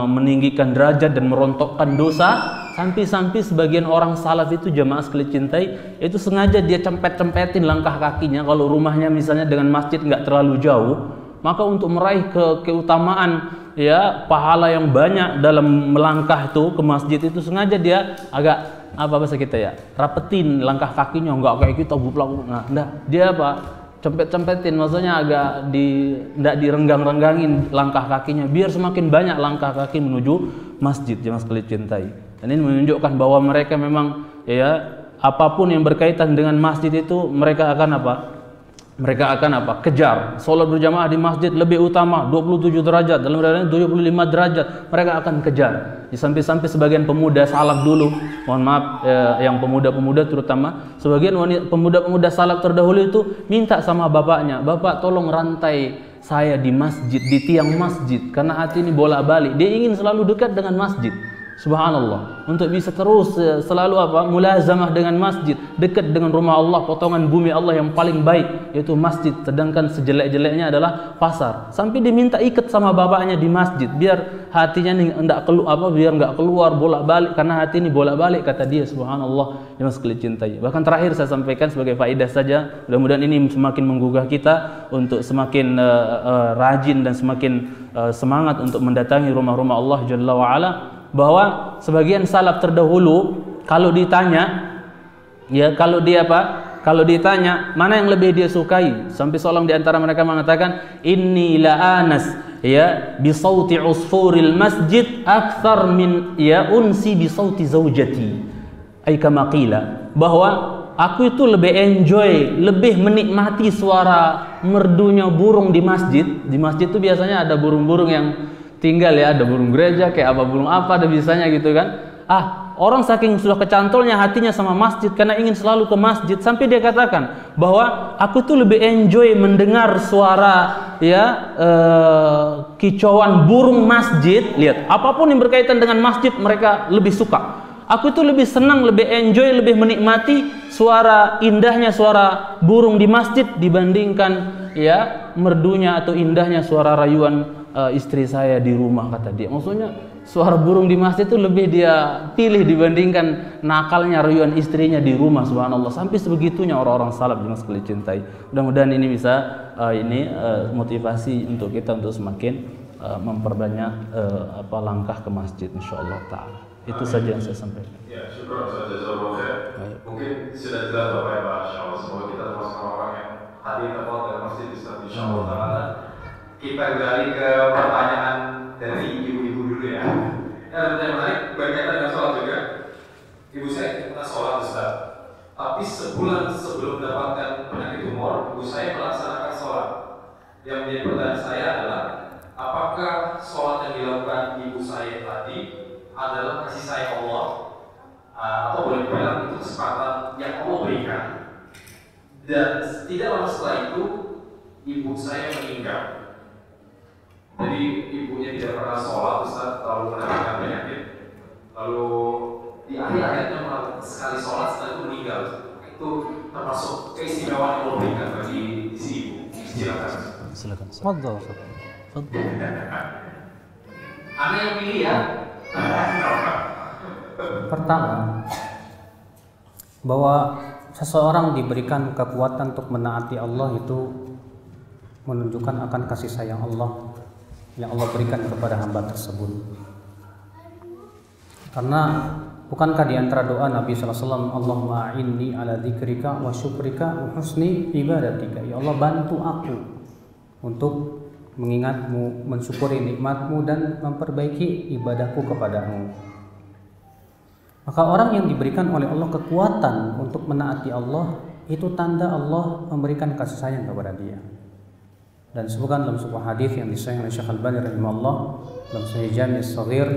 S3: meninggikan derajat dan merontokkan dosa, sampai-sampai sebagian orang salaf itu jemaah sekalian cintai, itu sengaja dia cempet-cempetin langkah kakinya kalau rumahnya misalnya dengan masjid nggak terlalu jauh, maka untuk meraih keutamaan ya pahala yang banyak dalam melangkah itu ke masjid itu, sengaja dia agak apa bahasa kita ya, rapetin langkah kakinya, enggak kayak kita buplak. Nah, enggak, dia apa? Cempet-cempetin, maksudnya agak enggak direnggang-renggangin langkah kakinya biar semakin banyak langkah kaki menuju masjid, jemaah sekalian cintai. Dan ini menunjukkan bahwa mereka memang ya apapun yang berkaitan dengan masjid itu mereka akan apa? Mereka akan apa? Kejar. Salat berjamaah di masjid lebih utama, 27 derajat, dalam riwayat 75 derajat, mereka akan kejar. Sampai-sampai sebagian pemuda salaf dulu, mohon maaf yang pemuda-pemuda terutama, sebagian pemuda-pemuda salaf terdahulu itu minta sama bapaknya, "Bapak tolong rantai saya di masjid, di tiang masjid, karena hati ini bolak-balik." Dia ingin selalu dekat dengan masjid. Subhanallah, untuk bisa terus selalu apa? Mulazamah dengan masjid, dekat dengan rumah Allah, potongan bumi Allah yang paling baik yaitu masjid, sedangkan sejelek-jeleknya adalah pasar. Sampai diminta ikat sama bapaknya di masjid biar hatinya enggak biar enggak keluar bolak-balik, karena hati ini bolak-balik kata dia. Subhanallah, yang sekalian cintai. Bahkan terakhir saya sampaikan sebagai faedah saja, mudah-mudahan ini semakin menggugah kita untuk semakin rajin dan semakin semangat untuk mendatangi rumah-rumah Allah Jalla wa Ala, bahwa sebagian salaf terdahulu kalau ditanya ya, kalau ditanya mana yang lebih dia sukai, sampai seorang di antara mereka mengatakan, "Inni la anas ya bi sauti usfuril masjid akthar min ya unsi bi sauti zaujati." Ai kama qila, bahwa aku itu lebih enjoy, lebih menikmati suara merdunya burung di masjid. Di masjid itu biasanya ada burung-burung yang tinggal ya, ada burung gereja kayak apa, burung apa, ada bisanya gitu kan. Orang saking sudah kecantolnya hatinya sama masjid karena ingin selalu ke masjid, sampai dia katakan bahwa aku tuh lebih enjoy mendengar suara ya kicauan burung masjid. Lihat, apapun yang berkaitan dengan masjid mereka lebih suka. Aku itu lebih senang, lebih enjoy, lebih menikmati suara indahnya suara burung di masjid dibandingkan ya merdunya atau indahnya suara rayuan istri saya di rumah, kata dia. Maksudnya suara burung di masjid itu lebih dia pilih dibandingkan nakalnya rayuan istrinya di rumah. Subhanallah, sampai sebegitunya orang-orang salaf yang sekali cintai. Mudah-mudahan ini bisa motivasi untuk kita untuk semakin memperbanyak langkah ke masjid, insyaallah taala. Itu saja yang saya sampaikan.
S1: Ya, syukur saja jazakallahu. Mungkin sudah jelas Bapak ya Pak, insyaallah semoga kita termasuk orang yang hati terpaut dalam masjid insyaallah taala. Kita gali ke pertanyaan dari ibu-ibu dulu ya. Ada pertanyaan menarik berkaitan dengan sholat juga. Ibu saya pernah sholat Ustaz, tapi sebulan sebelum mendapatkan penyakit tumor, ibu saya melaksanakan sholat. Yang menjadi pertanyaan saya adalah, apakah sholat yang dilakukan ibu saya tadi adalah kasih sayang Allah, atau boleh dibilang itu kesempatan yang Allah berikan? Dan tidak lama setelah itu ibu saya meninggal. Jadi ibunya tidak pernah sholat Ustaz, lalu mendapatkan penyakit, lalu di akhir-akhirnya melakukan sekali sholat setelah itu meninggal. Itu termasuk keistimewaan yang Allah berikan bagi si ibu. Silakan.
S3: Silakan.
S2: Fadhal.
S4: Anda yang pilih ya.
S2: Pertama, bahwa seseorang diberikan kekuatan untuk menaati Allah itu menunjukkan akan kasih sayang Allah yang Allah berikan kepada hamba tersebut. Karena bukankah di antara doa Nabi SAW, Allahumma a'inni ala dzikrika wa syukrika wa husni ibadatika, ya Allah bantu aku untuk mengingatmu, mensyukuri nikmatmu dan memperbaiki ibadahku kepadamu. Maka orang yang diberikan oleh Allah kekuatan untuk menaati Allah, itu tanda Allah memberikan kasih sayang kepada dia. Dan disebutkan dalam sebuah hadis yang disahihkan oleh Syekh Al-Albani rahimahullah dalam Sahih Jami' As-Shaghir,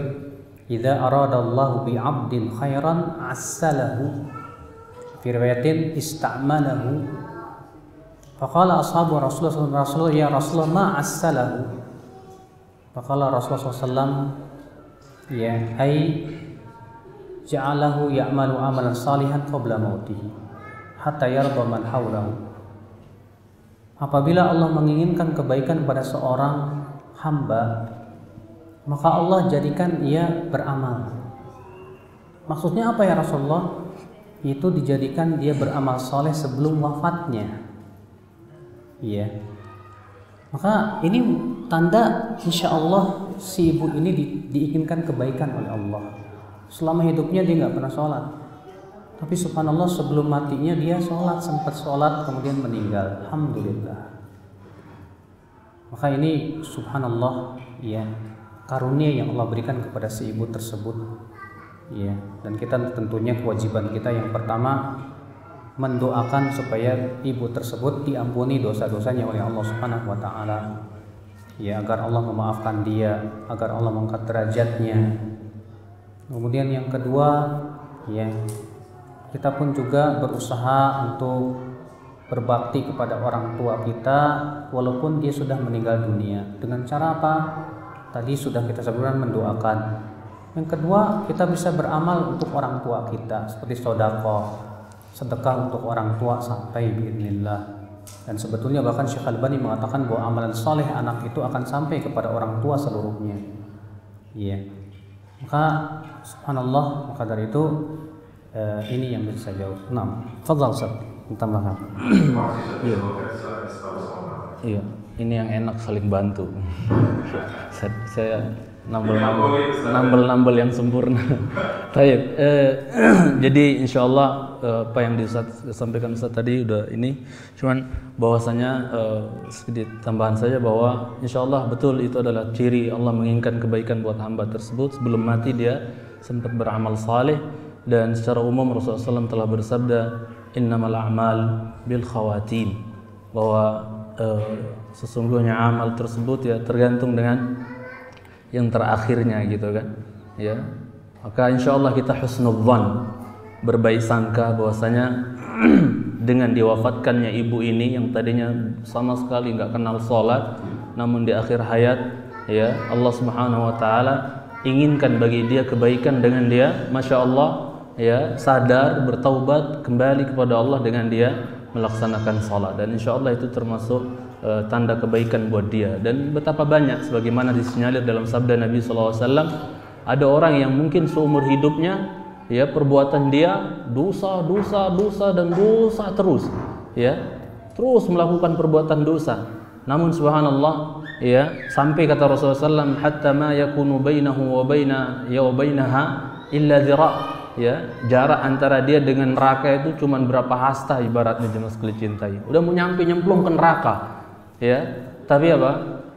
S2: "Idza arada Allahu bi 'abdin khairan 'assalahu." Fi riwayatin ista'malahu. Faqala ashabu Rasulullah sallallahu ya Rasulullah ma 'assalahu. Faqala Rasulullah sallallahu ya ai ja'alahu ya'malu amalan salihan qabla mautihi hatta yarda man hawlahu. Apabila Allah menginginkan kebaikan pada seorang hamba, maka Allah jadikan ia beramal. Maksudnya apa ya Rasulullah? Itu dijadikan dia beramal soleh sebelum wafatnya. Iya. Maka ini tanda insya Allah si ibu ini diinginkan kebaikan oleh Allah. Selama hidupnya dia nggak pernah sholat, tapi subhanallah sebelum matinya dia sholat, sempat sholat kemudian meninggal. Alhamdulillah. Maka ini subhanallah ya, karunia yang Allah berikan kepada si ibu tersebut ya. Dan kita tentunya kewajiban kita yang pertama mendoakan supaya ibu tersebut diampuni dosa-dosanya oleh Allah Subhanahu wa taala ya, agar Allah memaafkan dia, agar Allah mengangkat derajatnya. Kemudian yang kedua ya, kita pun juga berusaha untuk berbakti kepada orang tua kita walaupun dia sudah meninggal dunia. Dengan cara apa? Tadi sudah kita sebutkan, mendoakan. Yang kedua, kita bisa beramal untuk orang tua kita seperti sedekah untuk orang tua sampai biidznillah. Dan sebetulnya bahkan Syekh Al-Albani mengatakan bahwa amalan soleh anak itu akan sampai kepada orang tua seluruhnya. Iya. Maka subhanallah, maka dari itu ini yang bisa saya jawab. Fadhal Ustaz, tambahkan. Iya, ini yang enak saling bantu. Saya nambel yang sempurna. Baik, jadi insyaallah apa yang disampaikan Ustaz tadi udah ini, cuman bahwasanya sedikit tambahan saja bahwa insyaallah betul itu adalah ciri Allah menginginkan kebaikan buat hamba tersebut sebelum mati dia sempat beramal saleh. Dan secara umum Rasulullah SAW telah bersabda, innamal a'mal bil khawatim, bahwa sesungguhnya amal tersebut ya tergantung dengan yang terakhirnya gitu kan ya. Maka insyaallah kita husnudzan, berbaik sangka bahwasanya dengan diwafatkannya ibu ini yang tadinya sama sekali nggak kenal sholat, namun di akhir hayat ya Allah Subhanahu wa taala inginkan bagi dia kebaikan dengan dia, masya Allah ya, sadar, bertaubat kembali kepada Allah dengan dia melaksanakan salat. Dan insya Allah itu termasuk tanda kebaikan buat dia. Dan betapa banyak sebagaimana disinyalir dalam sabda Nabi SAW, ada orang yang mungkin seumur hidupnya ya perbuatan dia dosa dan dosa terus ya, terus melakukan perbuatan dosa. Namun subhanallah ya, sampai kata Rasulullah SAW, hatta ma yakunu bainahu wa bainaha illa dhira', ya, jarak antara dia dengan neraka itu cuma berapa hasta ibaratnya jemaah sekalian cintai. Udah mau nyemplung ke neraka ya, tapi apa?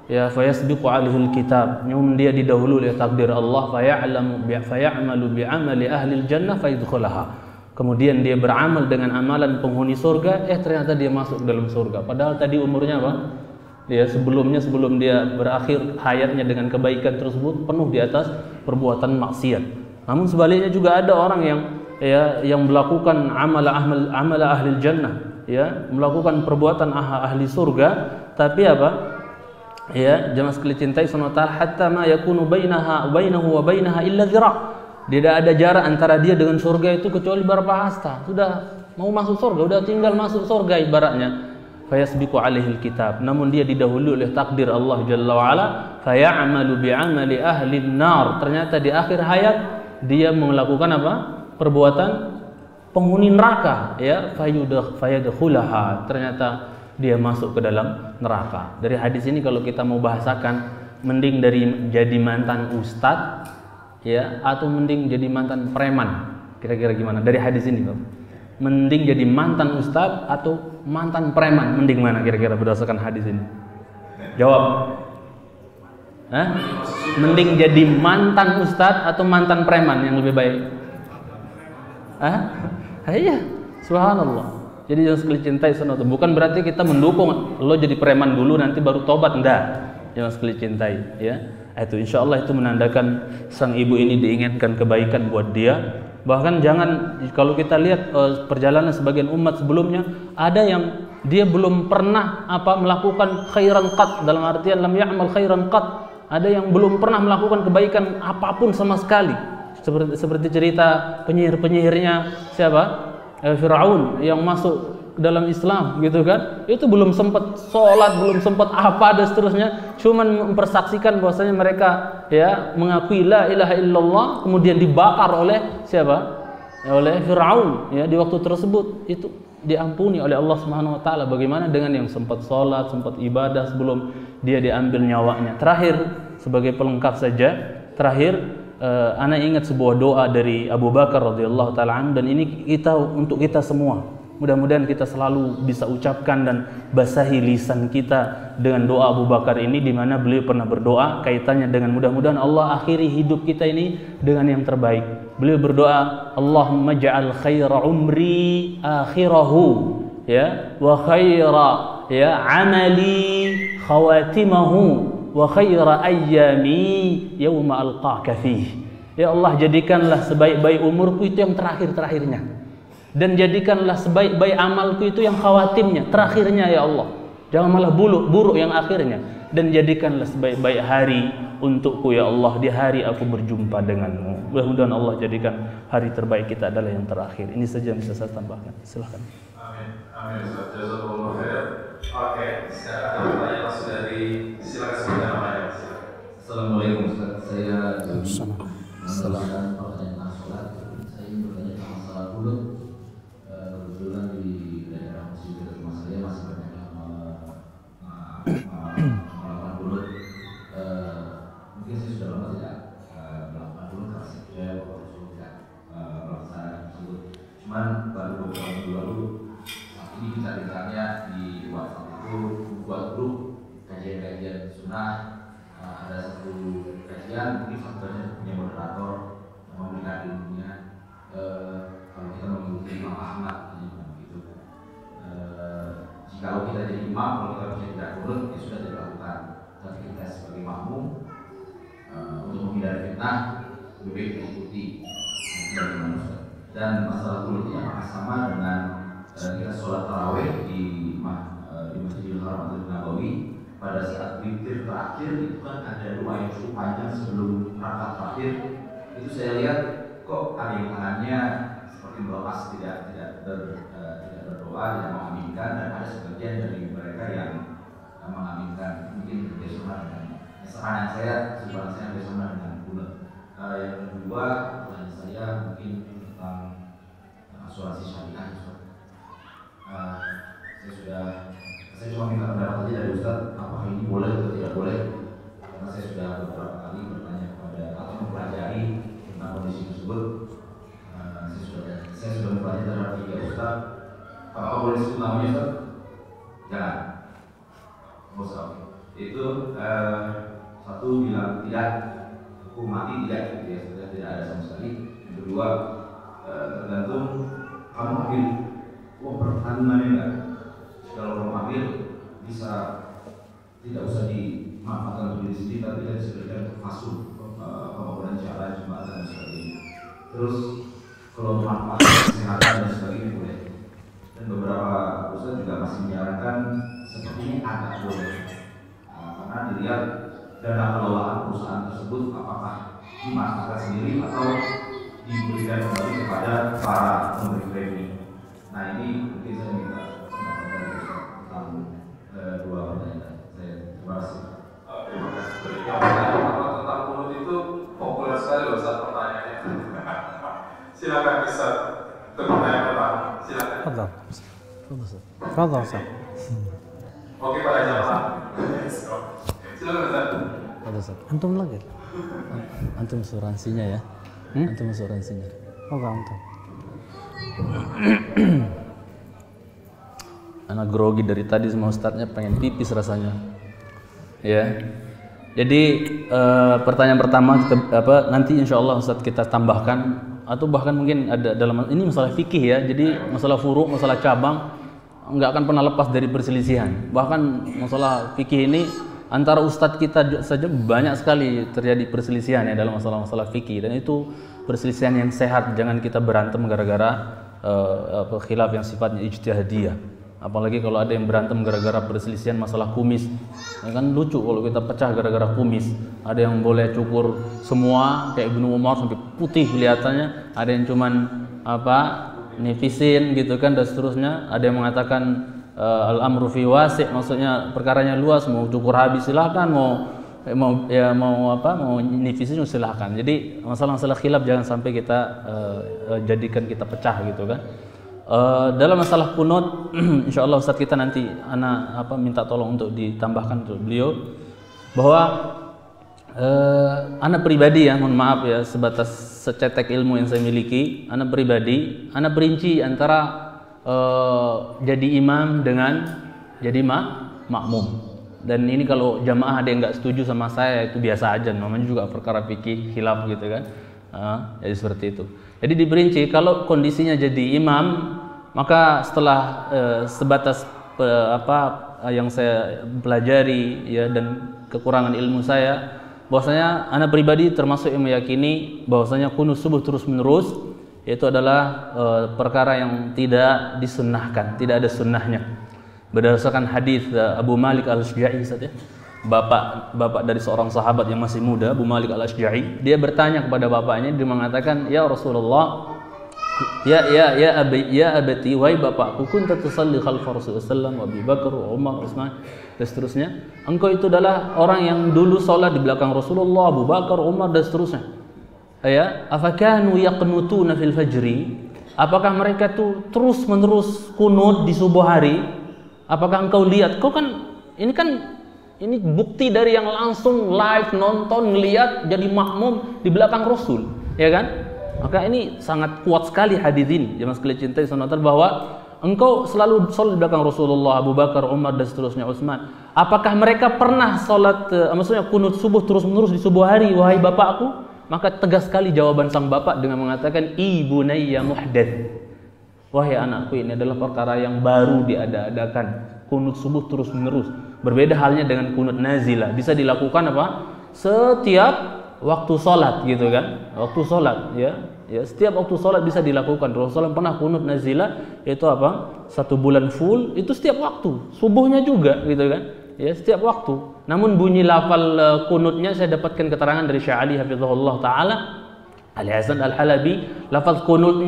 S2: Ya, fayasbiqu alaihi alkitab, dia didahului oleh takdir Allah, fayamalu bi'amali ahli jannah fayadkhulaha. Kemudian dia beramal dengan amalan penghuni surga, ternyata dia masuk ke dalam surga. Padahal tadi umurnya apa? Dia sebelum dia berakhir hayatnya dengan kebaikan tersebut penuh di atas perbuatan maksiat. Namun sebaliknya juga ada orang yang melakukan amal ahli jannah, ya, melakukan perbuatan ahli surga, tapi apa? Ya, jemaah sekalian cintai SWT, hatta ma yakunu bainahu wa bainaha illa dhira'. Tidak ada jarak antara dia dengan surga itu kecuali berapa hasta. Sudah mau masuk surga, udah tinggal masuk surga ibaratnya.
S3: fayasbiqu alaihi alkitab, namun dia didahului oleh takdir Allah Jalla wa ala, fayamalu bi'amali ahli nar, ternyata di akhir hayat dia melakukan apa? Perbuatan penghuni neraka, ya, fayadkhulaha, ternyata dia masuk ke dalam neraka. Dari hadis ini kalau kita mau bahasakan, mending dari jadi mantan ustadz, ya, atau mending jadi mantan preman, kira-kira gimana dari hadis ini, Bang? Mending jadi mantan ustadz atau mantan preman, mending mana kira-kira berdasarkan hadis ini? Jawab. Hah? Mending jadi mantan ustadz atau mantan preman yang lebih baik? Hah? Iya, subhanallah. Jadi jangan sekali cintai sunnah. Bukan berarti kita mendukung lo jadi preman dulu nanti baru tobat, enggak. Jangan sekali cintai, ya. Itu insya Allah itu menandakan sang ibu ini diinginkan kebaikan buat dia. Bahkan jangan, kalau kita lihat perjalanan sebagian umat sebelumnya, ada yang dia belum pernah melakukan khairan qat, dalam artian lam ya'mal khairan qat. Ada yang belum pernah melakukan kebaikan apapun sama sekali. Seperti cerita penyihir-penyihirnya siapa? Fir'aun yang masuk dalam Islam, gitu kan? Itu belum sempat sholat, belum sempat apa dan seterusnya, cuman mempersaksikan bahwasanya mereka, ya, mengakui la ilaha illallah, kemudian dibakar oleh siapa? Ya, oleh Fir'aun, ya, di waktu tersebut itu diampuni oleh Allah Subhanahu wa taala. Bagaimana dengan yang sempat sholat, sempat ibadah sebelum dia diambil nyawanya? Terakhir, sebagai pelengkap saja, ana ingat sebuah doa dari Abu Bakar radhiyallahu taala anhu, dan ini untuk kita semua. Mudah-mudahan kita selalu bisa ucapkan dan basahi lisan kita dengan doa Abu Bakar ini, di mana beliau pernah berdoa kaitannya dengan mudah-mudahan Allah akhiri hidup kita ini dengan yang terbaik. Beliau berdoa, Allahumma ja'al khaira umri akhirahu, ya, wa khaira, ya, amali khawatimahu, wa khaira ayyami yawma alqaka fih. Ya Allah, jadikanlah sebaik-baik umurku itu yang terakhir-terakhirnya, dan jadikanlah sebaik-baik amalku itu yang khawatimnya, terakhirnya, ya Allah. Jangan malah buruk yang akhirnya. Dan jadikanlah sebaik-baik hari untukku, ya Allah, di hari aku berjumpa denganmu. Mudah-mudahan Allah jadikan hari terbaik kita adalah yang terakhir. Ini saja yang bisa saya tambahkan. Silahkan.
S1: Amin. Amin. Jazakallahu khair. Oke, sekarang kami tanya langsung dari, silakan sebutkan namanya.
S5: Assalamualaikum Ustaz. Saya meneruskan pertanyaan sholat. Saya ingin bertanya tentang masalah bulut. Kebetulan di daerah masjid dekat rumah saya masih banyak yang melakukan bulut. Mungkin saya sudah lama tidak melakukan bulut karena saya waktu itu tidak melaksanakan tersebut. Cuman baru beberapa minggu lalu, saat ini kita ditanya di WhatsApp itu membuat grup kajian-kajian sunnah. Ada satu kajian, mungkin satunya punya moderator yang memberikan ilmunya. Kalau kita mengikuti Imam Ahmad, gitu. Jika kita jadi imam, kalau kita bisa tidak bulut, ya sudah dilakukan. Tapi kita sebagai makmum, untuk menghindari fitnah, lebih baik diikuti. Dan masalah bulutnya apakah sama dengan kita sholat tarawih di Masjidil Haram atau di Nabawi? Pada saat witir terakhir itu kan ada doa yang cukup panjang sebelum rakaat terakhir. Itu saya lihat kok ada yang tangannya seperti melepas, tidak berdoa, tidak mengaminkan, dan ada sebagian dari mereka yang mengaminkan. Mungkin bersama dengan saran saya, sebenarnya saya bersama dengan bulat. Yang kedua, pertanyaan saya mungkin tentang asuransi syariah. Saya cuma minta pendapat aja dari Ustaz, apakah ini boleh atau tidak boleh? Karena saya sudah beberapa kali bertanya kepada atau mempelajari tentang kondisi tersebut. Saya sudah bertanya terhadap 3 Ustaz. Apakah boleh disebut namanya Ustaz? Jangan. Ustaz. Itu satu bilang tidak, hukum mati tidak, gitu ya, sudah tidak ada sama sekali. Yang kedua, tergantung kamu ambil pertandingannya enggak. Kalau kamu ambil bisa tidak usah dimanfaatkan untuk diri sendiri, tapi tidak disebutkan untuk masuk pembangunan jalan, jembatan dan sebagainya. Terus kalau manfaat kesehatan dan sebagainya boleh. Dan beberapa perusahaan juga masih menyarankan sepertinya agak boleh, karena dilihat dana kelolaan perusahaan tersebut apakah dimanfaatkan sendiri atau diberikan kembali kepada para pemberi premi. Nah ini mungkin saya minta pendapat dari Ustaz tentang
S1: Itu pertanyaan pertama. Silakan.
S2: Fadhal.
S3: Tafadhal, Ustaz.
S2: Fadhal, Ustaz.
S1: Oke, pada jamaah. Silakan Ustaz.
S3: Tafadhal, Ustaz.
S2: Antum lagi?
S3: Antum asuransinya ya. Antum asuransinya.
S2: Oh, enggak antum.
S3: Anak grogi dari tadi sama ustadznya, pengen pipis rasanya. Ya. Jadi pertanyaan pertama kita nanti insya Allah Ustadz kita tambahkan, atau bahkan mungkin ada dalam ini masalah fikih ya. Jadi masalah furu', masalah cabang nggak akan pernah lepas dari perselisihan. Bahkan masalah fikih ini antara ustadz kita saja banyak sekali terjadi perselisihan ya dalam masalah-masalah fikih, dan itu perselisihan yang sehat. Jangan kita berantem gara-gara khilaf yang sifatnya ijtihadiyah. Apalagi kalau ada yang berantem gara-gara perselisihan masalah kumis, ya kan lucu kalau kita pecah gara-gara kumis. Ada yang boleh cukur semua kayak Ibnu Umar sampai putih kelihatannya, ada yang cuman nifisin gitu kan, dan seterusnya. Ada yang mengatakan al-amru fi wasi', maksudnya perkaranya luas, mau cukur habis silahkan, mau nifisin silahkan. Jadi masalah-masalah khilaf jangan sampai kita jadikan kita pecah gitu kan. Dalam masalah kunut, insya Allah Ustadz kita nanti minta tolong untuk ditambahkan untuk beliau bahwa anak pribadi ya, mohon maaf ya, sebatas secetek ilmu yang saya miliki, anak pribadi, anak berinci antara jadi imam dengan jadi makmum. Dan ini kalau jamaah ada yang nggak setuju sama saya, itu biasa aja, namanya juga perkara fikih khilaf gitu kan. Jadi seperti itu. Jadi diperinci kalau kondisinya jadi imam, maka setelah sebatas yang saya pelajari ya dan kekurangan ilmu saya, bahwasanya anak pribadi termasuk yang meyakini bahwasanya kunut subuh terus menerus itu adalah perkara yang tidak disunnahkan, tidak ada sunnahnya. Berdasarkan hadis Abu Malik Al-Ashja'i, bapak dari seorang sahabat yang masih muda, Abu Malik Al-Ashja'i, dia bertanya kepada bapaknya, dia mengatakan, "Ya Rasulullah, ya abati, wahai bapakku, kunta tusalli khalfa Rasulullah sallallahu alaihi wasallam, Abu Bakar, Umar, Utsman dan seterusnya. Engkau itu adalah orang yang dulu salat di belakang Rasulullah, Abu Bakar, Umar dan seterusnya. Ya, afakanu yaqnutuna fil fajri? Apakah mereka tuh terus-menerus kunut di subuh hari? Apakah engkau lihat? Ini bukti dari yang langsung live nonton, ngelihat jadi makmum di belakang Rasul, ya kan? Maka ini sangat kuat sekali hadis ini, jemaah sekalian cintai sunnatul, bahwa engkau selalu sholat di belakang Rasulullah, Abu Bakar, Umar dan seterusnya, Utsman. Apakah mereka pernah sholat, maksudnya kunut subuh terus-menerus di subuh hari, wahai bapakku? Maka tegas sekali jawaban sang bapak dengan mengatakan, ibunayya muhdats. Wahai anakku, ini adalah perkara yang baru diada-adakan, kunut subuh terus-menerus. Berbeda halnya dengan kunut nazilah, bisa dilakukan setiap waktu sholat gitu kan, waktu sholat ya, setiap waktu sholat bisa dilakukan. Rasulullah pernah kunut nazilah itu 1 bulan full, itu setiap waktu, subuhnya juga gitu kan, ya setiap waktu. Namun bunyi lafal kunutnya saya dapatkan keterangan dari Syekh Ali hafizahullah taala, Ali Hasan Al-Halabi, lafal kunut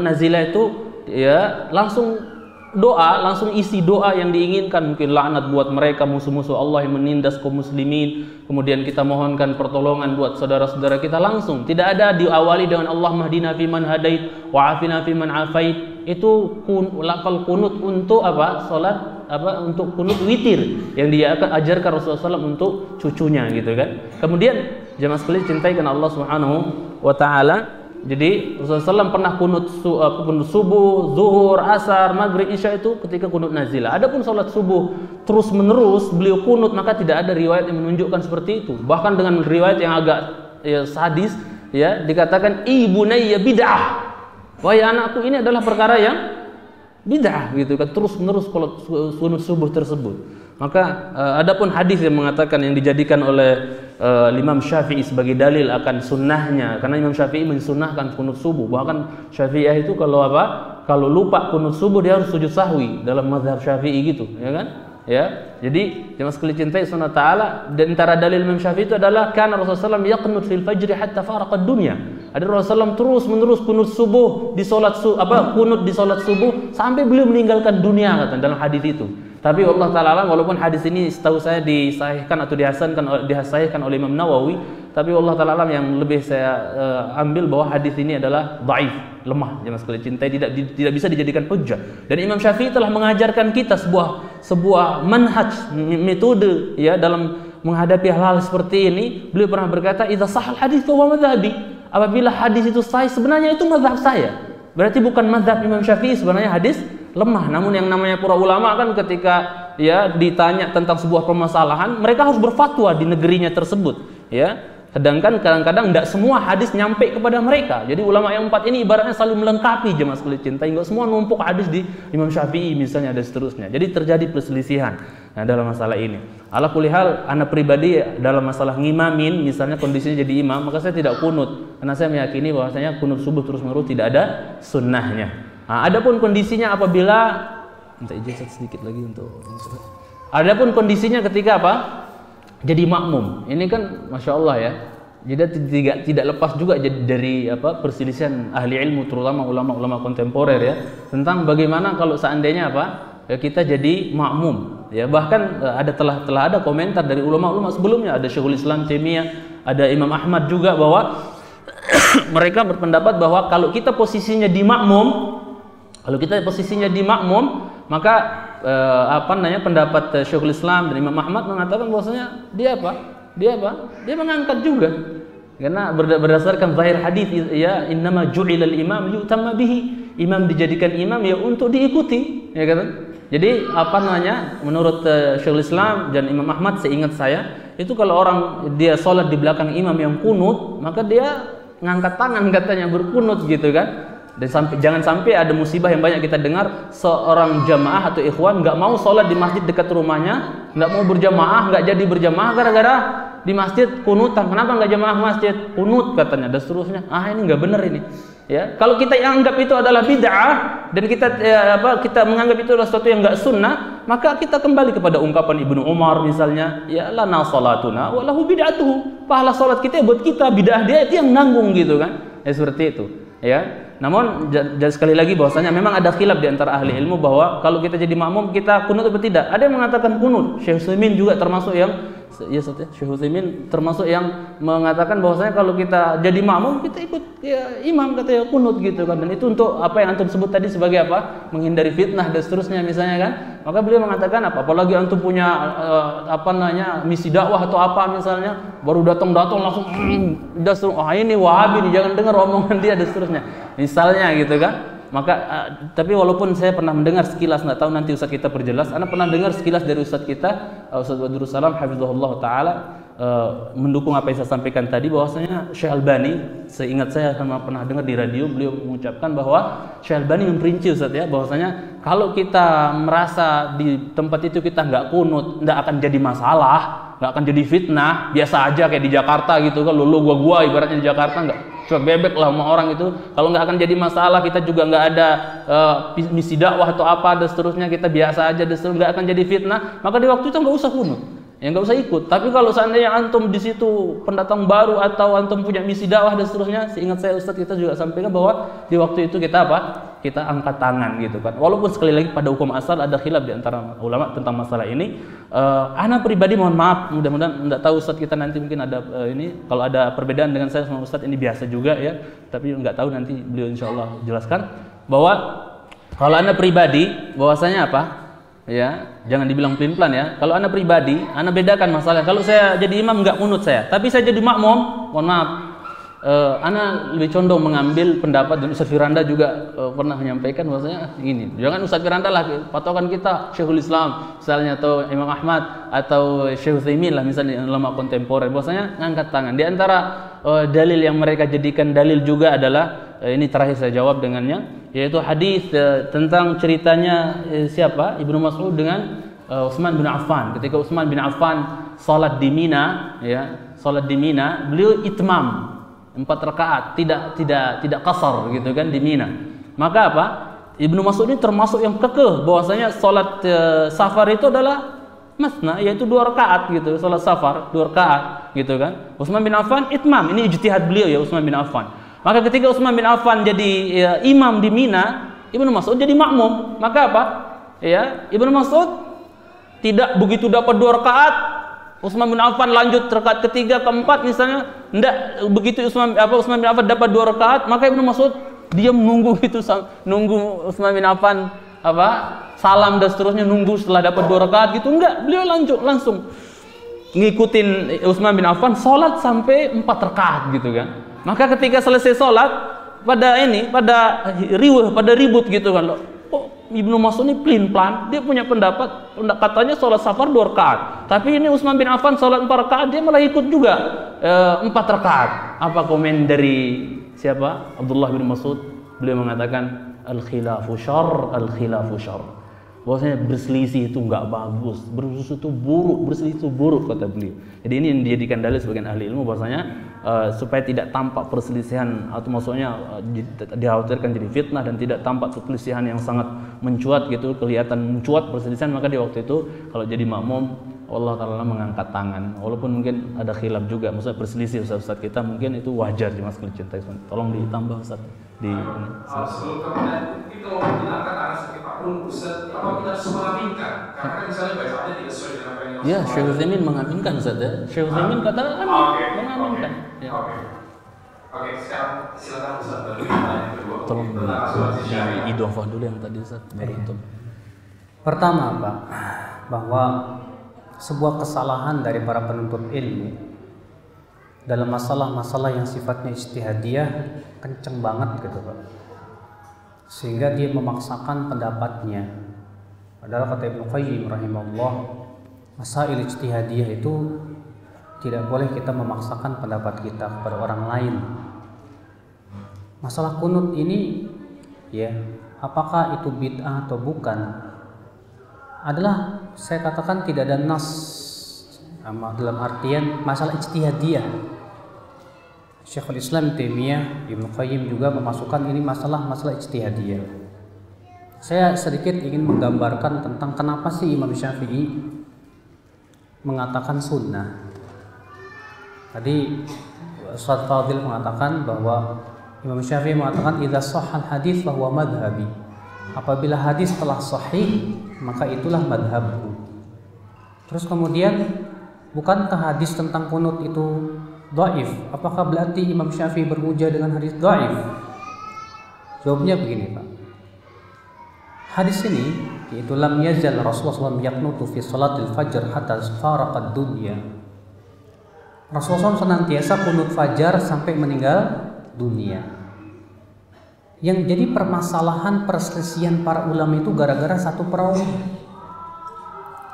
S3: nazilah itu ya langsung doa, langsung isi doa yang diinginkan. Mungkin laknat buat mereka musuh-musuh Allah yang menindas kaum muslimin, kemudian kita mohonkan pertolongan buat saudara-saudara kita, langsung. Tidak ada diawali dengan Allah mahdina fiman hadait wa afina fiman afait. Itu lafal kunut untuk salat untuk kunut witir yang dia akan ajarkan Rasulullah SAW untuk cucunya gitu kan. Kemudian jemaah sekalian cintaikan Allah Subhanahu wa taala. Jadi Rasulullah SAW pernah kunut subuh, zuhur, asar, maghrib, isya itu ketika kunut nazilah. Adapun salat subuh terus menerus beliau kunut, maka tidak ada riwayat yang menunjukkan seperti itu. Bahkan dengan riwayat yang agak sadis ya, dikatakan ibunayya bid'ah. Wahai anakku, ini adalah perkara yang bid'ah gitu kan, terus menerus kalau kunut subuh tersebut. Maka adapun hadis yang mengatakan, yang dijadikan oleh Imam Syafi'i sebagai dalil akan sunnahnya, karena Imam Syafi'i mensunnahkan kunut subuh. Bahkan Syafi'iyah itu kalau lupa kunut subuh dia harus sujud sahwi dalam mazhab Syafi'i gitu, ya kan? Ya. Jadi jemaah sekalian cintai sunnah taala, dan antara dalil Imam Syafi'i itu adalah karena Rasulullah SAW yaqnut fil fajri hatta faraqa dunya. Ada Rasulullah SAW terus menerus kunut subuh di salat kunut di salat subuh sampai beliau meninggalkan dunia, kata dalam hadis itu. Tapi Allah Ta'ala, walaupun hadis ini setahu saya disahihkan atau disahihkan oleh Imam Nawawi, Tapi Allah Ta'ala alam, yang lebih saya ambil bahwa hadis ini adalah dhaif, lemah jemaah sekalian cintai, tidak bisa dijadikan hujjah. Dan Imam Syafi'i telah mengajarkan kita sebuah manhaj, metode ya dalam menghadapi hal-hal seperti ini. Beliau pernah berkata, idza sahal hadits fa huwa madhhabi. Apabila hadis itu sahih, sebenarnya itu mazhab saya. Berarti bukan mazhab Imam Syafi'i, sebenarnya hadis lemah. Namun yang namanya para ulama kan ketika ya ditanya tentang sebuah permasalahan, mereka harus berfatwa di negerinya tersebut ya. Sedangkan kadang-kadang tidak semua hadis nyampe kepada mereka. Jadi ulama yang 4 ini ibaratnya selalu melengkapi jemaah sekalian cinta, enggak semua numpuk hadis di Imam Syafi'i misalnya dan seterusnya. Jadi terjadi perselisihan dalam masalah ini. Ala kulli hal, ana pribadi dalam masalah ngimamin misalnya kondisinya jadi imam, maka saya tidak kunut karena saya meyakini bahwasanya kunut subuh terus-menerus tidak ada sunnahnya. Adapun kondisinya apabila minta ijazah sedikit lagi untuk adapun kondisinya ketika apa? Jadi makmum. Ini kan Masya Allah ya. Jadi tidak lepas juga dari apa perselisihan ahli ilmu, terutama ulama-ulama kontemporer ya, tentang bagaimana kalau seandainya apa ya, kita jadi makmum ya. Bahkan telah ada komentar dari ulama-ulama sebelumnya, ada Syekhul Islam Taimiyah, ada Imam Ahmad juga, bahwa mereka berpendapat bahwa kalau kita posisinya di makmum, maka pendapat Syekhul Islam dan Imam Ahmad mengatakan bahwasanya dia mengangkat juga, karena berdasarkan zahir hadis ya, innama ju'ilal imam yu'tamma bihi. Imam dijadikan imam ya untuk diikuti, ya kan? Jadi menurut Syekhul Islam dan Imam Ahmad, seingat saya itu kalau orang dia sholat di belakang imam yang kunut, maka dia ngangkat tangan katanya berkunut gitu kan. Dan jangan sampai ada musibah yang banyak kita dengar, seorang jamaah atau ikhwan nggak mau sholat di masjid dekat rumahnya, nggak mau berjamaah, nggak jadi berjamaah gara-gara di masjid kunutan. Kenapa nggak jamaah masjid? Kunut katanya dan seterusnya. Ini nggak benar ini. Ya, kalau kita anggap itu adalah bid'ah dan kita menganggap itu adalah sesuatu yang nggak sunnah, maka kita kembali kepada ungkapan Ibnu Umar misalnya, ya lana salatuna wa lahu bid'atuhu. Pahala salat kita buat kita, bid'ah dia itu yang nanggung gitu kan. Ya seperti itu. Ya. Namun sekali lagi bahwasanya memang ada khilaf di antara ahli ilmu bahwa kalau kita jadi makmum kita kunut atau tidak. Ada yang mengatakan kunut. Syekh Utsaimin juga termasuk yang Syekh Utsaimin termasuk yang mengatakan bahwasanya kalau kita jadi makmum kita ikut ya, imam katanya kunut gitu kan. Dan itu untuk apa yang antum sebut tadi sebagai apa? Menghindari fitnah dan seterusnya misalnya kan. Maka beliau mengatakan apalagi antum punya misi dakwah atau apa misalnya, baru datang langsung ini Wahabi nih, jangan dengar omongan dia dan seterusnya. Misalnya gitu kan. Maka tapi walaupun saya pernah mendengar sekilas, nggak tahu nanti Ustaz kita perjelas, ana pernah dengar sekilas dari Ustaz kita Ustaz Badrus Salam hafizahullah taala mendukung apa yang saya sampaikan tadi, bahwasanya Syekh Albani, seingat saya sama pernah dengar di radio, beliau mengucapkan bahwa Syekh Albani memperinci Ustaz ya, bahwasanya kalau kita merasa di tempat itu kita nggak kunut, nggak akan jadi masalah, nggak akan jadi fitnah, biasa aja kayak di Jakarta gitu kan, gua ibaratnya di Jakarta nggak cuek bebek lah sama orang itu, kalau nggak akan jadi masalah, kita juga nggak ada misi dakwah atau apa dan seterusnya, kita biasa aja dan seterusnya, nggak akan jadi fitnah, maka di waktu itu nggak usah kunut, ya nggak usah ikut. Tapi kalau seandainya antum di situ pendatang baru atau antum punya misi dakwah dan seterusnya, seingat saya Ustadz kita juga sampaikan bahwa di waktu itu kita kita angkat tangan gitu kan. Walaupun sekali lagi pada hukum asal ada khilaf di antara ulama tentang masalah ini. Ana pribadi mohon maaf, mudah-mudahan enggak tahu Ustadz kita nanti mungkin ada ini, kalau ada perbedaan dengan saya sama Ustadz ini biasa juga ya, tapi enggak tahu, nanti beliau insyaallah jelaskan bahwa kalau ana pribadi bahwasanya apa? Ya, jangan dibilang pelin-pelan ya. Kalau ana pribadi, ana bedakan masalah. Kalau saya jadi imam enggak kunut saya, tapi saya jadi makmum, mohon maaf. Ana lebih condong mengambil pendapat, dan Ustaz Firanda juga pernah menyampaikan bahwasanya ini, jangan Ustaz Firanda lah patokan kita, Syekhul Islam misalnya, atau Imam Ahmad atau Syekh Utsaimin lah misalnya, ulama kontemporer, bahwasanya ngangkat tangan. Di antara dalil yang mereka jadikan dalil juga adalah ini terakhir saya jawab dengannya, yaitu hadis tentang ceritanya siapa? Ibnu Mas'ud dengan Utsman bin Affan. Ketika Utsman bin Affan salat di Mina, ya, salat di Mina, beliau itmam 4 rakaat, tidak qasar gitu kan di Mina. Maka apa? Ibnu Mas'ud ini termasuk yang kekeh bahwasanya salat safar itu adalah masna, yaitu 2 rakaat gitu. Salat safar 2 rakaat gitu kan. Utsman bin Affan itmam, ini ijtihad beliau ya, Utsman bin Affan. Maka ketika Utsman bin Affan jadi imam di Mina, Ibnu Mas'ud jadi makmum. Maka apa? Ya, Ibnu Mas'ud tidak begitu dapat 2 rakaat Utsman bin Affan lanjut rakaat ketiga, keempat misalnya, enggak begitu Utsman bin Affan dapat 2 rakaat, maka Ibnu Mas'ud diam nunggu itu, nunggu Utsman bin Affan salam dan seterusnya, nunggu setelah dapat 2 rakaat gitu. Enggak, beliau langsung ngikutin Utsman bin Affan sholat sampai 4 rakaat gitu kan. Maka ketika selesai sholat, pada ribut gitu kan, Ibnu Mas'ud ini pelin-pelan, dia punya pendapat katanya sholat safar 2 rakaat, tapi ini Utsman bin Affan sholat 4 rakaat, dia malah ikut juga 4 rakaat. Apa komen dari siapa? Abdullah bin Mas'ud. Beliau mengatakan al-khilafu syarr, al-khilafu syarr. Bahwasanya berselisih itu enggak bagus, berselisih itu buruk, kata beliau. Jadi ini yang dijadikan dalil sebagian ahli ilmu bahwasanya supaya tidak tampak perselisihan, atau maksudnya dikhawatirkan jadi fitnah dan tidak tampak perselisihan yang sangat mencuat gitu, kelihatan mencuat perselisihan, maka di waktu itu kalau jadi makmum Allah Ta'ala mengangkat tangan, walaupun mungkin ada khilaf juga, maksudnya perselisih Ustaz kita, mungkin itu wajar di masalah cinta. Tolong ditambah Ustaz di ini.
S1: Sebelum kemudian kita mau mengangkat tangan seperti Pak Pun, Ustaz, apa kita harus mengaminkan? Karena kan misalnya bacaannya tidak sesuai dengan apa yang
S3: Ya, Syekh Utsaimin mengaminkan Ustaz ya. Syekh Utsaimin katakan mengaminkan.
S1: Oke, sekarang silakan Ustaz bagi pertanyaan kedua.
S3: Tolong
S1: tentang asuransi syariah.
S3: idhofah dulu yang tadi Ustaz, baru itu.
S2: Pertama, Pak, bahwa sebuah kesalahan dari para penuntut ilmu dalam masalah-masalah yang sifatnya ijtihadiyah kenceng banget gitu, Pak, sehingga dia memaksakan pendapatnya. Padahal kata Ibnu Qayyim rahimahullah, masail ijtihadiyah itu tidak boleh kita memaksakan pendapat kita kepada orang lain. Masalah kunut ini, ya, apakah itu bid'ah atau bukan, adalah saya katakan tidak ada nas dalam artian masalah ijtihadiyah. Syekhul Islam Taimiyah, Ibnu Qayyim juga memasukkan ini masalah ijtihadiyah. Saya sedikit ingin menggambarkan tentang kenapa sih Imam Syafi'i mengatakan sunnah. Tadi Ustaz Fadil mengatakan bahwa Imam Syafi'i mengatakan idza shahhal hadits fa huwa madhhabi. Apabila hadis telah sahih, maka itulah madhabku. Terus kemudian, bukankah hadis tentang kunut itu dhaif? Apakah berarti Imam Syafi'i berhujjah dengan hadis dhaif? Jawabnya begini, Pak. Hadis ini, yaitu lam yazal Rasulullah SAW yaqnutu fi salatil fajr hatta faraqad dunya. Rasulullah SAW senantiasa kunut fajar sampai meninggal dunia. Yang jadi permasalahan perselisihan para ulama itu gara-gara satu perawi.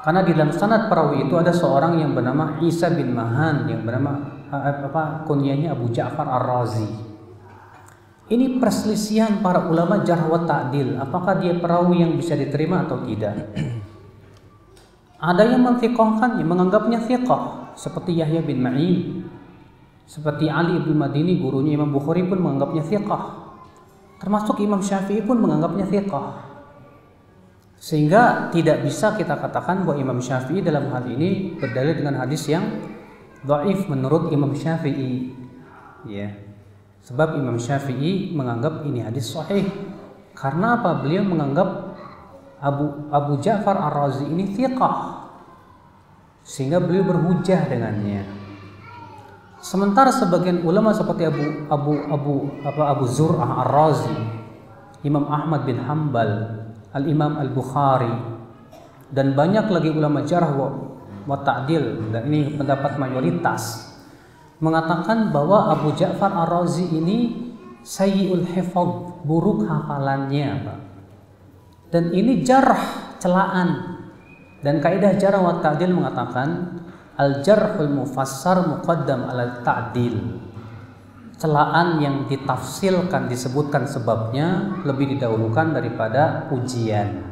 S2: Karena di dalam sanad perawi itu ada seorang yang bernama Isa bin Mahan, yang bernama kunyahnya Abu Ja'far Ar-Razi. Ini perselisihan para ulama jarh wa ta'dil, apakah dia perawi yang bisa diterima atau tidak. Ada yang menthiqahkannya, menganggapnya thiqah, seperti Yahya bin Ma'in, seperti Ali bin Madini, gurunya Imam Bukhari pun menganggapnya thiqah. Termasuk Imam Syafi'i pun menganggapnya thiqah. Sehingga tidak bisa kita katakan bahwa Imam Syafi'i dalam hal ini berdalil dengan hadis yang dhaif menurut Imam Syafi'i. Ya. Sebab Imam Syafi'i menganggap ini hadis sahih. Karena apa? Beliau menganggap Abu Ja'far Ar-Razi ini thiqah. Sehingga beliau berhujjah dengannya. Sementara sebagian ulama seperti Abu Zur'ah Ar-Razi, Imam Ahmad bin Hanbal, Al-Imam Al-Bukhari, dan banyak lagi ulama jarh wa ta'dil, dan ini pendapat mayoritas, mengatakan bahwa Abu Ja'far Ar-Razi ini sayyi'ul hifadz, buruk hafalannya, Pak. Dan ini jarh, celaan. Dan kaidah jarh wa ta'dil mengatakan al-jarhul mufassar muqaddam ala ta'dil. Celaan yang ditafsilkan, disebutkan sebabnya lebih didahulukan daripada pujian.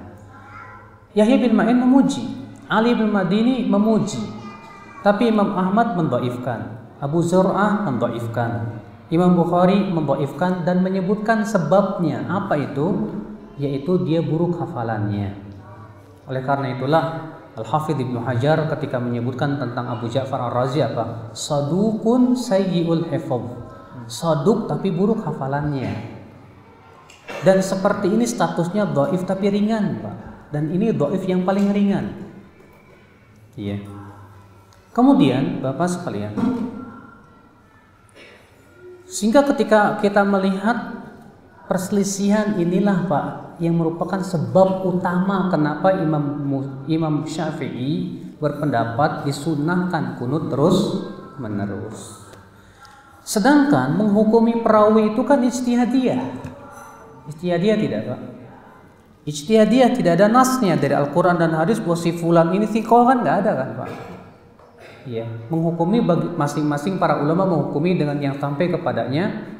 S2: Yahya bin Ma'in memuji, Ali bin Madini memuji, tapi Imam Ahmad mendhaifkan, Abu Zur'ah mendhaifkan, Imam Bukhari mendhaifkan dan menyebutkan sebabnya. Apa itu? Yaitu dia buruk hafalannya. Oleh karena itulah Al-Hafidh Ibnu Hajar ketika menyebutkan tentang Abu Ja'far Ar-Razi apa? Sadukun sayyi'ul hifadz. Saduk tapi buruk hafalannya. Dan seperti ini statusnya dhaif tapi ringan, Pak. Dan ini dhaif yang paling ringan. Iya. Kemudian Bapak sekalian, sehingga ketika kita melihat perselisihan inilah Pak yang merupakan sebab utama kenapa Imam Syafi'i berpendapat disunahkan kunut terus menerus. Sedangkan menghukumi perawi itu kan ijtihadiyah. Ijtihadiyah tidak Pak? Ijtihadiyah tidak ada nasnya dari Al-Quran dan hadis bahwa si fulan ini thiqah kan nggak ada kan Pak? Ya, menghukumi bagi masing-masing para ulama menghukumi dengan yang sampai kepadanya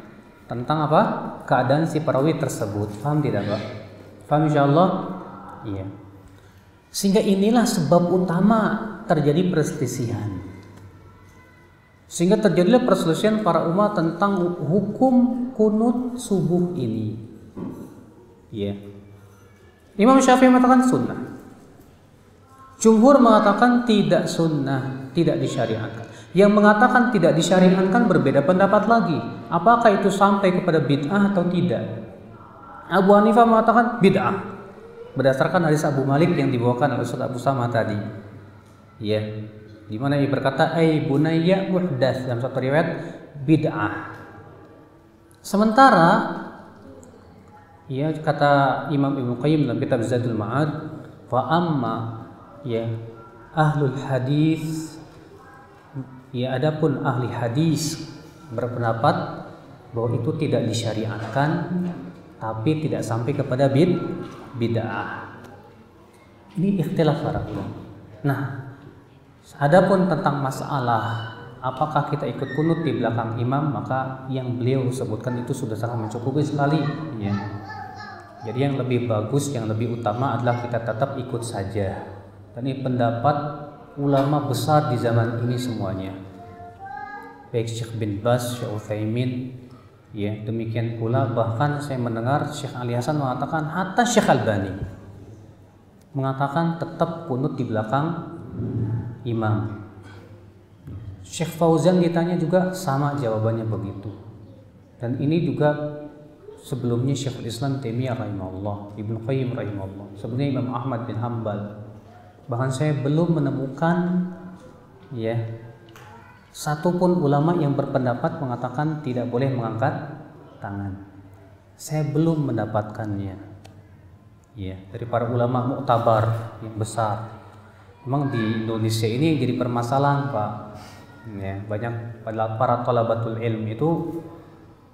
S2: tentang apa? Keadaan si perawi tersebut. Paham tidak Pak? Paham insyaallah? Iya. Sehingga inilah sebab utama terjadi perselisihan. Sehingga terjadilah perselisihan para ulama tentang hukum kunut subuh ini. Iya. Imam Syafi'i mengatakan sunnah. Jumhur mengatakan tidak sunnah, tidak disyariatkan. Yang mengatakan tidak disyariatkan berbeda pendapat lagi. Apakah itu sampai kepada bid'ah atau tidak? Abu Hanifah mengatakan bid'ah berdasarkan hadis Abu Malik yang dibawakan oleh Ustaz Abu Sama tadi. Ya, di mana ia berkata ai bunayya muhdats, dalam satu riwayat bid'ah. Sementara ya kata Imam Ibnu Qayyim dalam kitab Zadul Ma'ad, fa amma ya ahlul hadis, ya adapun ahli hadis berpendapat bahwa itu tidak disyariatkan tapi tidak sampai kepada bid'ah. Ini ikhtilaf para ulama. Nah, adapun tentang masalah apakah kita ikut kunut di belakang imam, maka yang beliau sebutkan itu sudah sangat mencukupi sekali ya. Jadi yang lebih bagus, yang lebih utama adalah kita tetap ikut saja. Dan ini pendapat ulama besar di zaman ini semuanya. Baik Syekh bin Baz, Syekh Utsaimin, ya, demikian pula bahkan saya mendengar Syekh Ali Hasan mengatakan, hatta Syekh Albani mengatakan tetap kunut di belakang imam. Syekh Fauzan ditanya juga sama jawabannya begitu. Dan ini juga sebelumnya Syekhul Islam Taimiyah rahimahullah, Ibnu Qayyim rahimahullah, sebelumnya Imam Ahmad bin Hanbal. Bahkan saya belum menemukan ya satupun ulama yang berpendapat mengatakan tidak boleh mengangkat tangan. Saya belum mendapatkannya. Ya, dari para ulama muktabar yang besar. Memang di Indonesia ini jadi permasalahan, Pak. Ya, banyak para thalabatul ilm itu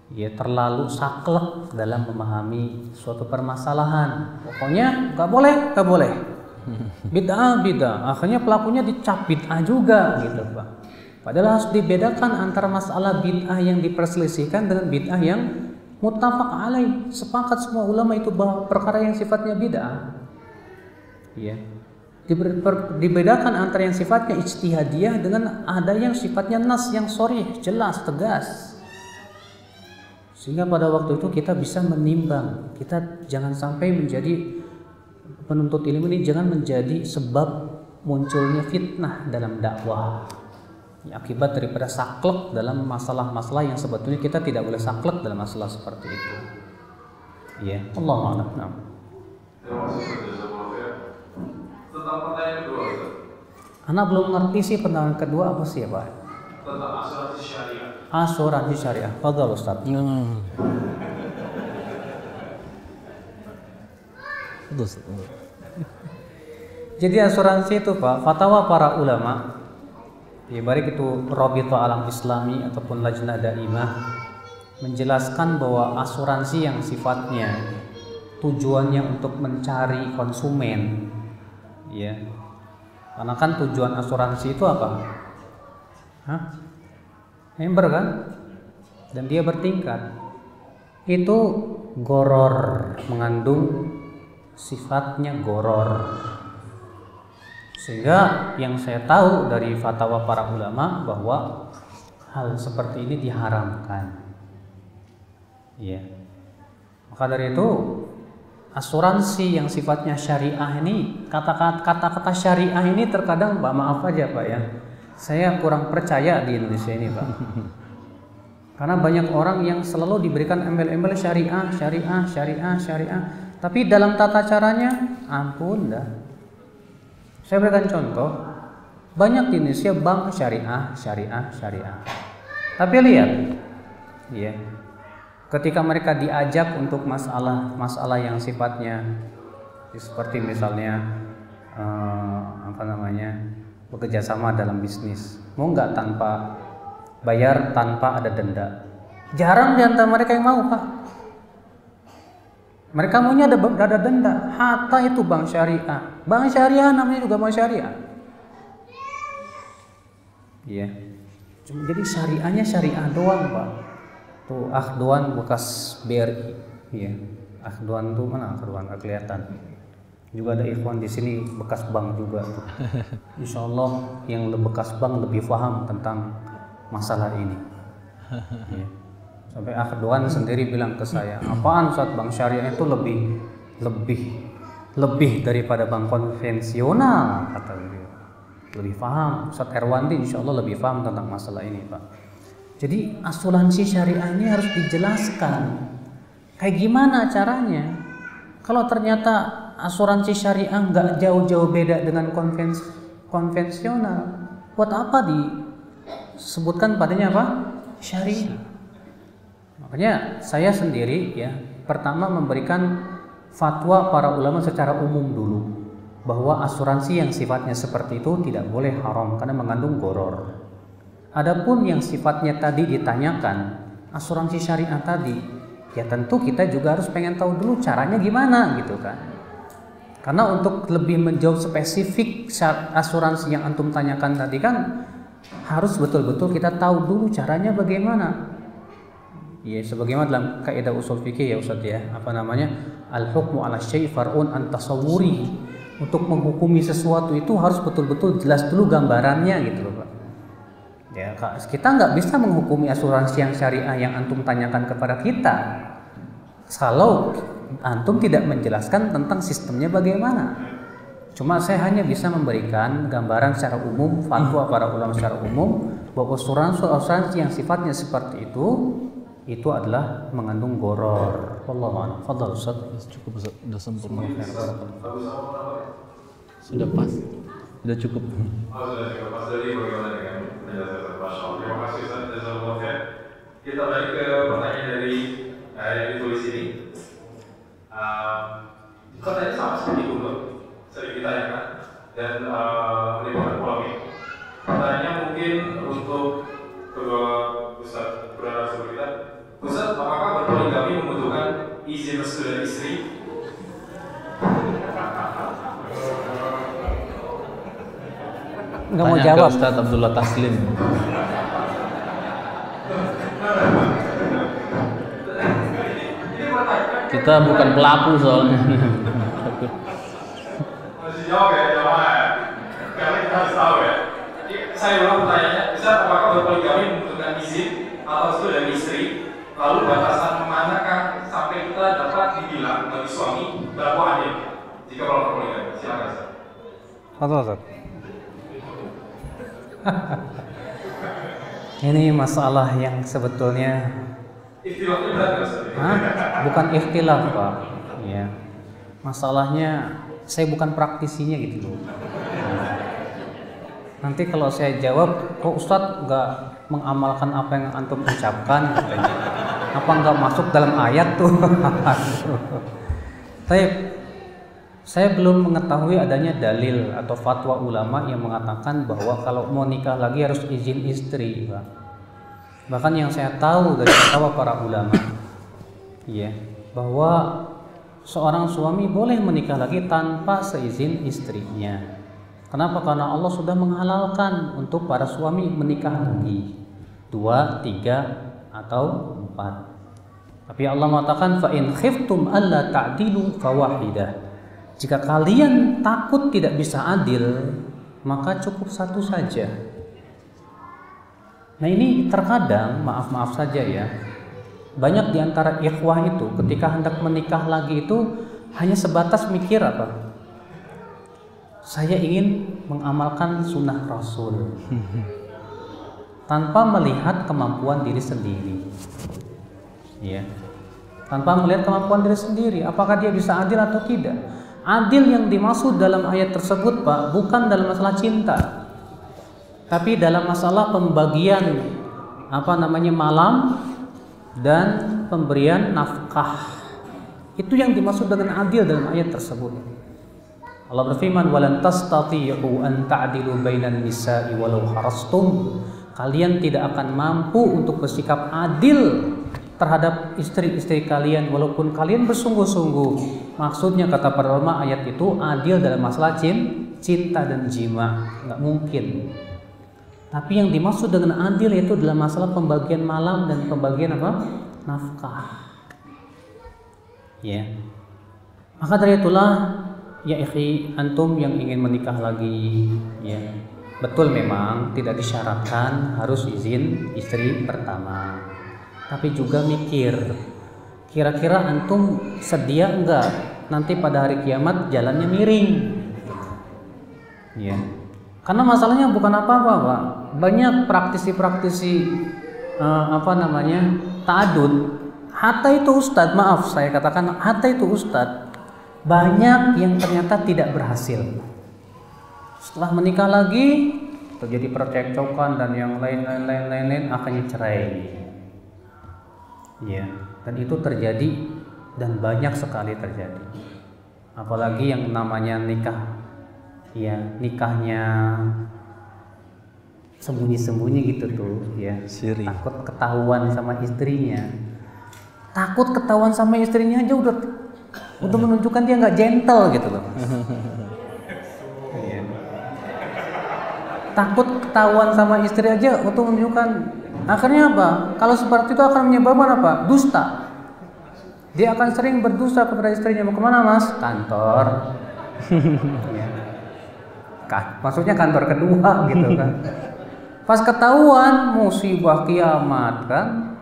S2: ya terlalu saklek dalam memahami suatu permasalahan. Pokoknya nggak boleh. Bid'ah, akhirnya pelakunya dicap bid'ah juga gitu Pak. Padahal harus dibedakan antara masalah bid'ah yang diperselisihkan dengan bid'ah yang muttafaq alaih. Sepakat semua ulama itu bahwa perkara yang sifatnya bid'ah. Ya. Dibedakan antara yang sifatnya ijtihadiyah dengan ada yang sifatnya nas, yang sharih, jelas, tegas. Sehingga pada waktu itu kita bisa menimbang. Kita jangan sampai menjadi penuntut ilmu ini, jangan menjadi sebab munculnya fitnah dalam dakwah ya, akibat daripada saklek dalam masalah-masalah yang sebetulnya kita tidak boleh saklek dalam masalah seperti itu ya. Allahu a'lam.
S1: Terima kasih Ustaz. Tentang pertanyaan kedua Ustaz,
S2: Anak belum ngerti sih pertanyaan kedua apa sih ya Pak?
S1: tentang asuransi syariah.
S2: Asuransi syariah. Fadhal Ustaz. Jadi asuransi itu Pak, fatwa para ulama, ya baik itu Rabithah Alam Islami ataupun Lajnah Daimah, menjelaskan bahwa asuransi yang sifatnya tujuannya untuk mencari konsumen, ya, karena kan tujuan asuransi itu apa? Member kan? Dan dia bertingkat. Itu goror, mengandung sifatnya goror. Sehingga yang saya tahu dari fatwa para ulama bahwa hal seperti ini diharamkan. Ya. Maka dari itu asuransi yang sifatnya syariah ini, kata-kata syariah ini terkadang Pak, maaf aja Pak ya, saya kurang percaya di Indonesia ini Pak. Karena banyak orang yang selalu diberikan embel-embel syariah, tapi dalam tata caranya ampun dah. Saya berikan contoh, Banyak di Indonesia bank syariah. Tapi lihat, ya, ketika mereka diajak untuk masalah yang sifatnya seperti misalnya bekerja sama dalam bisnis, mau nggak tanpa bayar, tanpa ada denda? Jarang di antara mereka yang mau, Pak. Mereka maunya ada denda. Hatta itu bank syariah namanya juga bank syariah. Iya. Jadi syariahnya syariah doang, Pak. Tuh Akhdoan bekas BRI. Iya. Akhdoan tuh mana Akhdoan? Nggak kelihatan. Juga ada ikhwan di sini bekas bank juga. Insya Allah yang bekas bank lebih paham tentang masalah ini. Iya. Sampai Akhdoan sendiri bilang ke saya, apaan Ustaz, bank syariah itu lebih daripada bank konvensional, kata beliau. Lebih paham. Ustaz Erwandi insya Allah lebih paham tentang masalah ini, Pak. Jadi asuransi syariah ini harus dijelaskan kayak gimana caranya. Kalau ternyata asuransi syariah nggak jauh-jauh beda dengan konvensional, buat apa disebutkan padanya apa? Syariah. Makanya saya sendiri ya pertama memberikan fatwa para ulama secara umum dulu bahwa asuransi yang sifatnya seperti itu tidak boleh haram karena mengandung gharar. Adapun yang sifatnya tadi ditanyakan asuransi syariah tadi, ya tentu kita juga harus pengen tahu dulu caranya gimana gitu kan. Karena untuk lebih menjawab spesifik asuransi yang antum tanyakan tadi kan harus betul-betul kita tahu dulu caranya bagaimana. Ya sebagaimana dalam kaidah usul fikih ya Ustaz ya, al-hukmu 'ala syai' far'un an tasawwuri. Untuk menghukumi sesuatu itu harus betul-betul jelas dulu gambarannya gitu loh, Pak. Ya, kita nggak bisa menghukumi asuransi yang syariah yang antum tanyakan kepada kita kalau antum tidak menjelaskan tentang sistemnya bagaimana. Cuma saya hanya bisa memberikan gambaran secara umum, fatwa para ulama secara umum bahwa asuransi yang sifatnya seperti itu adalah mengandung gharar. Wallahu a'lam. Fadhal Ustaz.
S3: Cukup Ustaz, sudah sempurna. Sudah pas. Sudah cukup.
S1: Sudah cukup. Mas dari bagaimana dengan penjelasan Masya Allah. Terima kasih Ustaz. Jazakallahu khair. Kita balik ke pertanyaan dari yang ditulis ini. Pertanyaan sama seperti itu sering ditanyakan dan menimbulkan polemik. Pertanyaannya mungkin untuk kedua Ustaz bernarasumber kita. Ustaz, apakah berpoligami membutuhkan izin restu dari istri?
S2: Nggak mau jawab.
S3: Ustaz Abdullah Taslim. Kita bukan pelaku soalnya.
S1: Masih jawab ya, jawab. Karena kita harus tahu ya. Saya ulang pertanyaannya, Ustaz, apakah berpoligami membutuhkan izin atau restu dari istri? Lalu batasan manakah sampai kita dapat dibilang bagi suami berlaku adil jika melakukan poligami? Silakan Ustaz.
S2: Ustaz. Ini masalah yang sebetulnya
S1: ikhtilafnya berat nggak Ustaz?
S2: Bukan ikhtilaf, Pak. Ya. Masalahnya saya bukan praktisinya gitu loh. Nanti kalau saya jawab, kok Ustadz nggak mengamalkan apa yang antum ucapkan? Apa nggak masuk dalam ayat tuh? Saya belum mengetahui adanya dalil atau fatwa ulama yang mengatakan bahwa kalau mau nikah lagi harus izin istri, Pak. Bahkan yang saya tahu dari fatwa para ulama, ya, bahwa seorang suami boleh menikah lagi tanpa seizin istrinya. Kenapa? Karena Allah sudah menghalalkan untuk para suami menikah lagi 2, 3, atau 4. Tapi Allah mengatakan fa in khiftum alla ta'dilu fawahidah. Jika kalian takut tidak bisa adil, maka cukup satu saja. Nah ini terkadang, maaf saja ya, banyak di antara ikhwah itu ketika hendak menikah lagi itu hanya sebatas mikir apa? Saya ingin mengamalkan sunnah Rasul tanpa melihat kemampuan diri sendiri, ya, tanpa melihat kemampuan diri sendiri, apakah dia bisa adil atau tidak. Adil yang dimaksud dalam ayat tersebut, Pak, bukan dalam masalah cinta. Tapi dalam masalah pembagian malam dan pemberian nafkah, itu yang dimaksud dengan adil dalam ayat tersebut. Allah berfirman, "Walan tastati'u an ta'dilu bainan nisa'i walau harastum." Kalian tidak akan mampu untuk bersikap adil terhadap istri-istri kalian walaupun kalian bersungguh-sungguh. Maksudnya kata para ulama ayat itu adil dalam masalah cinta dan jima, nggak mungkin. Tapi yang dimaksud dengan adil itu dalam masalah pembagian malam dan pembagian nafkah. Ya. Maka dari itulah ya ikhi, antum yang ingin menikah lagi, ya betul memang tidak disyaratkan harus izin istri pertama, tapi juga mikir kira-kira antum sedia enggak nanti pada hari kiamat jalannya miring, ya. Karena masalahnya bukan apa-apa, Pak. Banyak praktisi-praktisi ta'adud, hatta itu ustadz, maaf saya katakan hatta itu ustadz, banyak yang ternyata tidak berhasil. Setelah menikah lagi terjadi percekcokan dan yang lain akhirnya cerai. Ya, dan itu terjadi dan banyak sekali terjadi. Apalagi yang namanya nikah. Ya, nikahnya sembunyi-sembunyi gitu tuh, ya. Siri. Takut ketahuan sama istrinya. Takut ketahuan sama istrinya aja udah menunjukkan dia nggak gentle gitu loh. Takut ketahuan sama istri aja untuk menunjukkan. Akhirnya apa? Kalau seperti itu akan menyebabkan apa? Dusta. Dia akan sering berdusta kepada istrinya. Mau kemana mas? Kantor. Ya. Maksudnya kantor kedua gitu kan. Pas ketahuan musibah kiamat kan.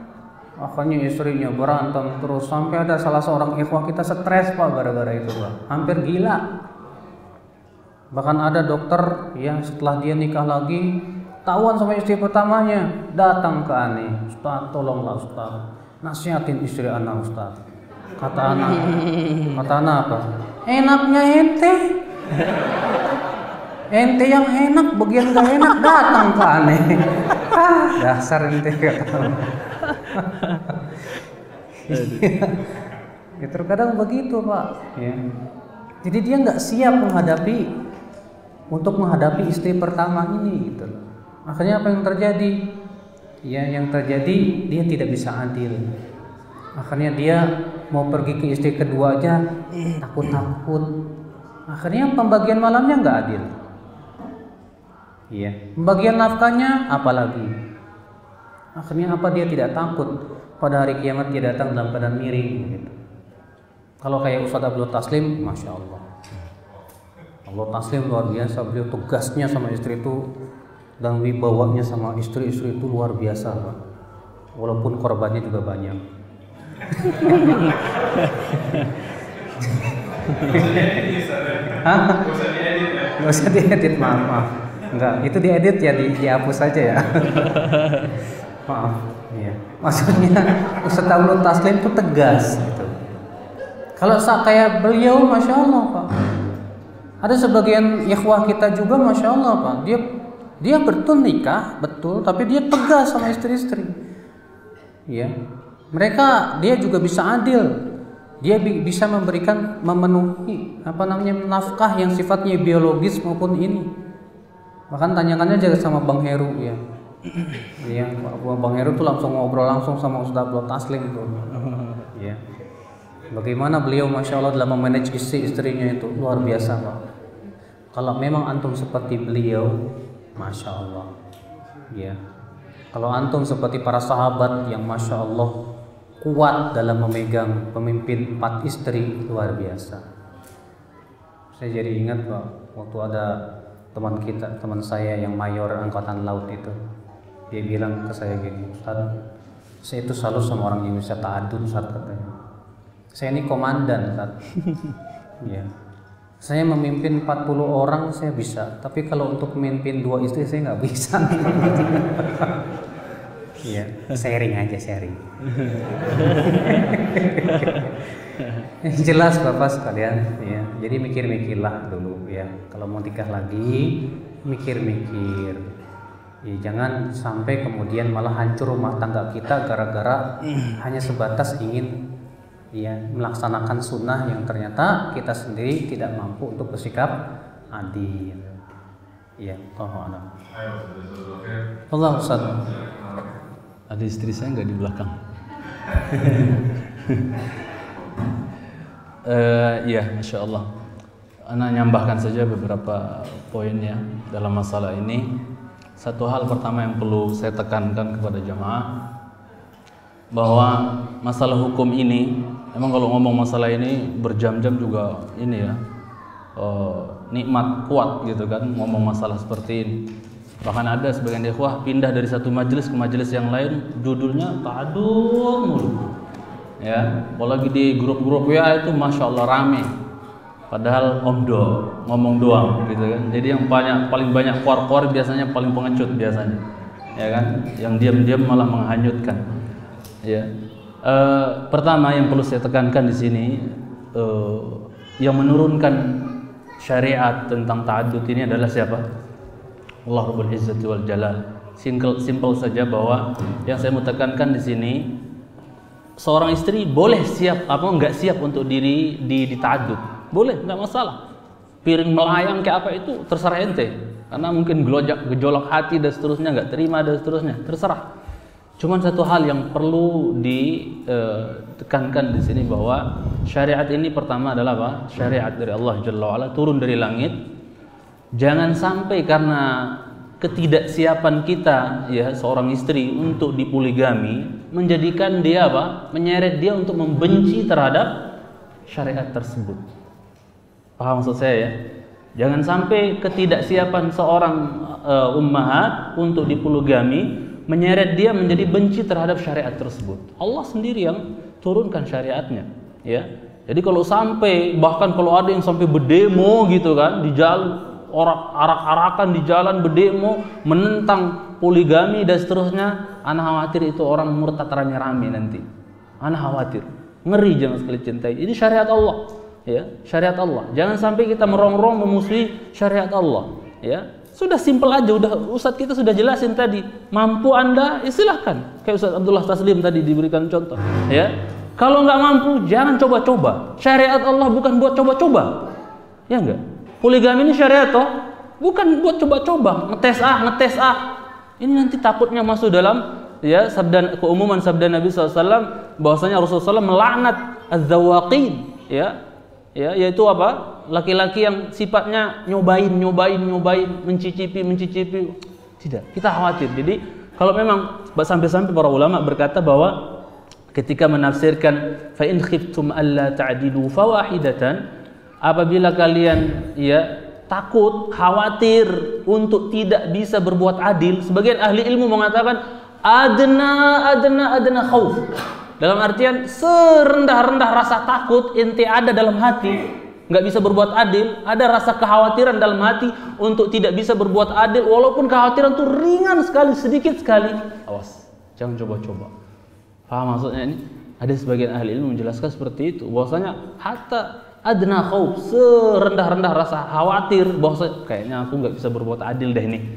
S2: Akhirnya istrinya berantem terus sampai ada salah seorang ikhwah kita stres Pak gara-gara itu Pak. Hampir gila. Bahkan ada dokter yang setelah dia nikah lagi tahuan sama istri pertamanya datang ke Ani, Ustaz tolonglah Ustaz nasihatin istri anak Ustaz. Kata anak apa? Enaknya ente yang enak bagian gak enak datang ke Ani. Dasar ente kata. Ya terkadang begitu Pak. Ya. Jadi dia nggak siap menghadapi istri pertama ini gitu. Akhirnya apa yang terjadi? Ya, yang terjadi dia tidak bisa adil. Akhirnya dia mau pergi ke istri kedua aja takut. Akhirnya pembagian malamnya nggak adil. Iya. Pembagian nafkahnya apalagi. Akhirnya apa dia tidak takut pada hari kiamat dia datang dalam keadaan miring gitu. Kalau kayak Ustaz Abdul Taslim, masya Allah. Allah Taslim luar biasa, beliau tugasnya sama istri itu dan wibawanya sama istri-istri itu luar biasa Pak. Walaupun korbannya juga banyak. Nggak usah diedit, maaf. Enggak, itu diedit ya, dihapus saja ya. Maaf. Iya. Maksudnya Ustaz Abdul Taslim itu tegas gitu. Kalau kayak beliau, masya Allah Pak. Ada sebagian ikhwah kita juga masya Allah Pak, dia betul nikah, betul, tapi dia tegas sama istri-istri. Ya, dia juga bisa adil, dia bisa memenuhi nafkah yang sifatnya biologis maupun ini. Bahkan tanyakannya aja sama Bang Heru ya. Iya, Bang Heru tuh langsung ngobrol langsung sama Ustaz Abdul Taslim tuh. Ya. Bagaimana beliau masya Allah dalam memanage istrinya itu luar biasa Pak. Kalau memang antum seperti beliau, masya Allah, ya. Kalau antum seperti para sahabat yang masya Allah kuat dalam memegang pemimpin 4 istri, luar biasa. Saya jadi ingat Pak, waktu ada teman saya yang mayor angkatan laut itu, dia bilang ke saya gini, Ustaz, saya itu salut sama orang yang bisa ta'adud Ustaz katanya. Saya ini komandan Ustaz. Ya. Saya memimpin 40 orang saya bisa, tapi kalau untuk memimpin 2 istri saya nggak bisa. Iya, sharing aja. Jelas Bapak sekalian, ya. Jadi mikir-mikirlah dulu ya. Kalau mau nikah lagi, mikir-mikir. Ya, jangan sampai kemudian malah hancur rumah tangga kita gara-gara hanya sebatas ingin ya melaksanakan sunnah yang ternyata kita sendiri tidak mampu untuk bersikap adil. Ya, Allah. Allah Ustaz.
S3: Ada istri saya nggak di belakang? Iya, Masya Allah. Ana nyambahkan saja beberapa poin ya dalam masalah ini. Satu hal pertama yang perlu saya tekankan kepada jamaah, bahwa masalah hukum ini, emang kalau ngomong masalah ini berjam-jam juga ini ya, nikmat kuat gitu kan, ngomong masalah seperti ini. Bahkan ada sebagian ikhwah pindah dari satu majelis ke majelis yang lain, judulnya ta'adud mulu. Ya, apalagi di grup-grup ya itu Masya Allah rame. Padahal omdo, ngomong doang gitu kan. Jadi yang paling banyak kuar-kuar biasanya paling pengecut biasanya. Ya kan? Yang diam-diam malah menghanyutkan. Ya. Pertama yang perlu saya tekankan di sini, yang menurunkan syariat tentang ta'addud ini adalah siapa? Allah Rabbul Izzati wal Jalal. Simple saja bahwa yang saya mau tekankan di sini, seorang istri boleh siap apa enggak siap untuk diri di ta'addud. Boleh, enggak masalah. Piring melayang kayak apa itu terserah ente. Karena mungkin gejolak hati dan seterusnya, enggak terima dan seterusnya, terserah. Cuman satu hal yang perlu ditekankan di sini bahwa syariat ini pertama adalah apa? Syariat dari Allah Jalla wa'ala, turun dari langit. Jangan sampai karena ketidaksiapan kita ya seorang istri untuk dipoligami menjadikan dia apa? Menyeret dia untuk membenci terhadap syariat tersebut. Paham maksud saya ya? Jangan sampai ketidaksiapan seorang ummahat untuk dipoligami menyeret dia menjadi benci terhadap syariat tersebut. Allah sendiri yang turunkan syariatnya, ya. Jadi kalau sampai bahkan kalau ada yang sampai berdemo gitu kan di jalan, arak-arakan di jalan berdemo menentang poligami dan seterusnya, ana khawatir itu orang murtad rame-rame nanti. Ana khawatir. Ngeri jangan sekali cintai. Ini syariat Allah. Ya, syariat Allah. Jangan sampai kita merongrong memusuhi syariat Allah. Ya, sudah simpel aja. Udah Ustadz kita sudah jelasin tadi. Mampu Anda, ya silahkan. Kayak Ustadz Abdullah Taslim tadi diberikan contoh. Ya, kalau nggak mampu, jangan coba-coba. Syariat Allah bukan buat coba-coba. Ya enggak. Poligami ini syariat toh, bukan buat coba-coba. Ngetes ah. Ini nanti takutnya masuk dalam ya keumuman sabda Nabi SAW bahwasanya Rasulullah SAW melaknat az-zawaqin. Ya, yaitu apa? Laki-laki yang sifatnya nyobain, mencicipi. Tidak, kita khawatir. Jadi kalau memang sampai-sampai para ulama berkata bahwa ketika menafsirkan fa in khiftum alla ta'dilu fawahidatan, apabila kalian ya takut, khawatir untuk tidak bisa berbuat adil, sebagian ahli ilmu mengatakan adna khauf. Dalam artian serendah-rendah rasa takut ente ada dalam hati, nggak bisa berbuat adil, ada rasa kekhawatiran dalam hati untuk tidak bisa berbuat adil, walaupun kekhawatiran itu ringan sekali, sedikit sekali. Awas, jangan coba-coba. Paham maksudnya ini? Ada sebagian ahli ilmu menjelaskan seperti itu, bahwasanya hatta adna khauf, serendah-rendah rasa khawatir bahwa kayaknya aku nggak bisa berbuat adil deh ini.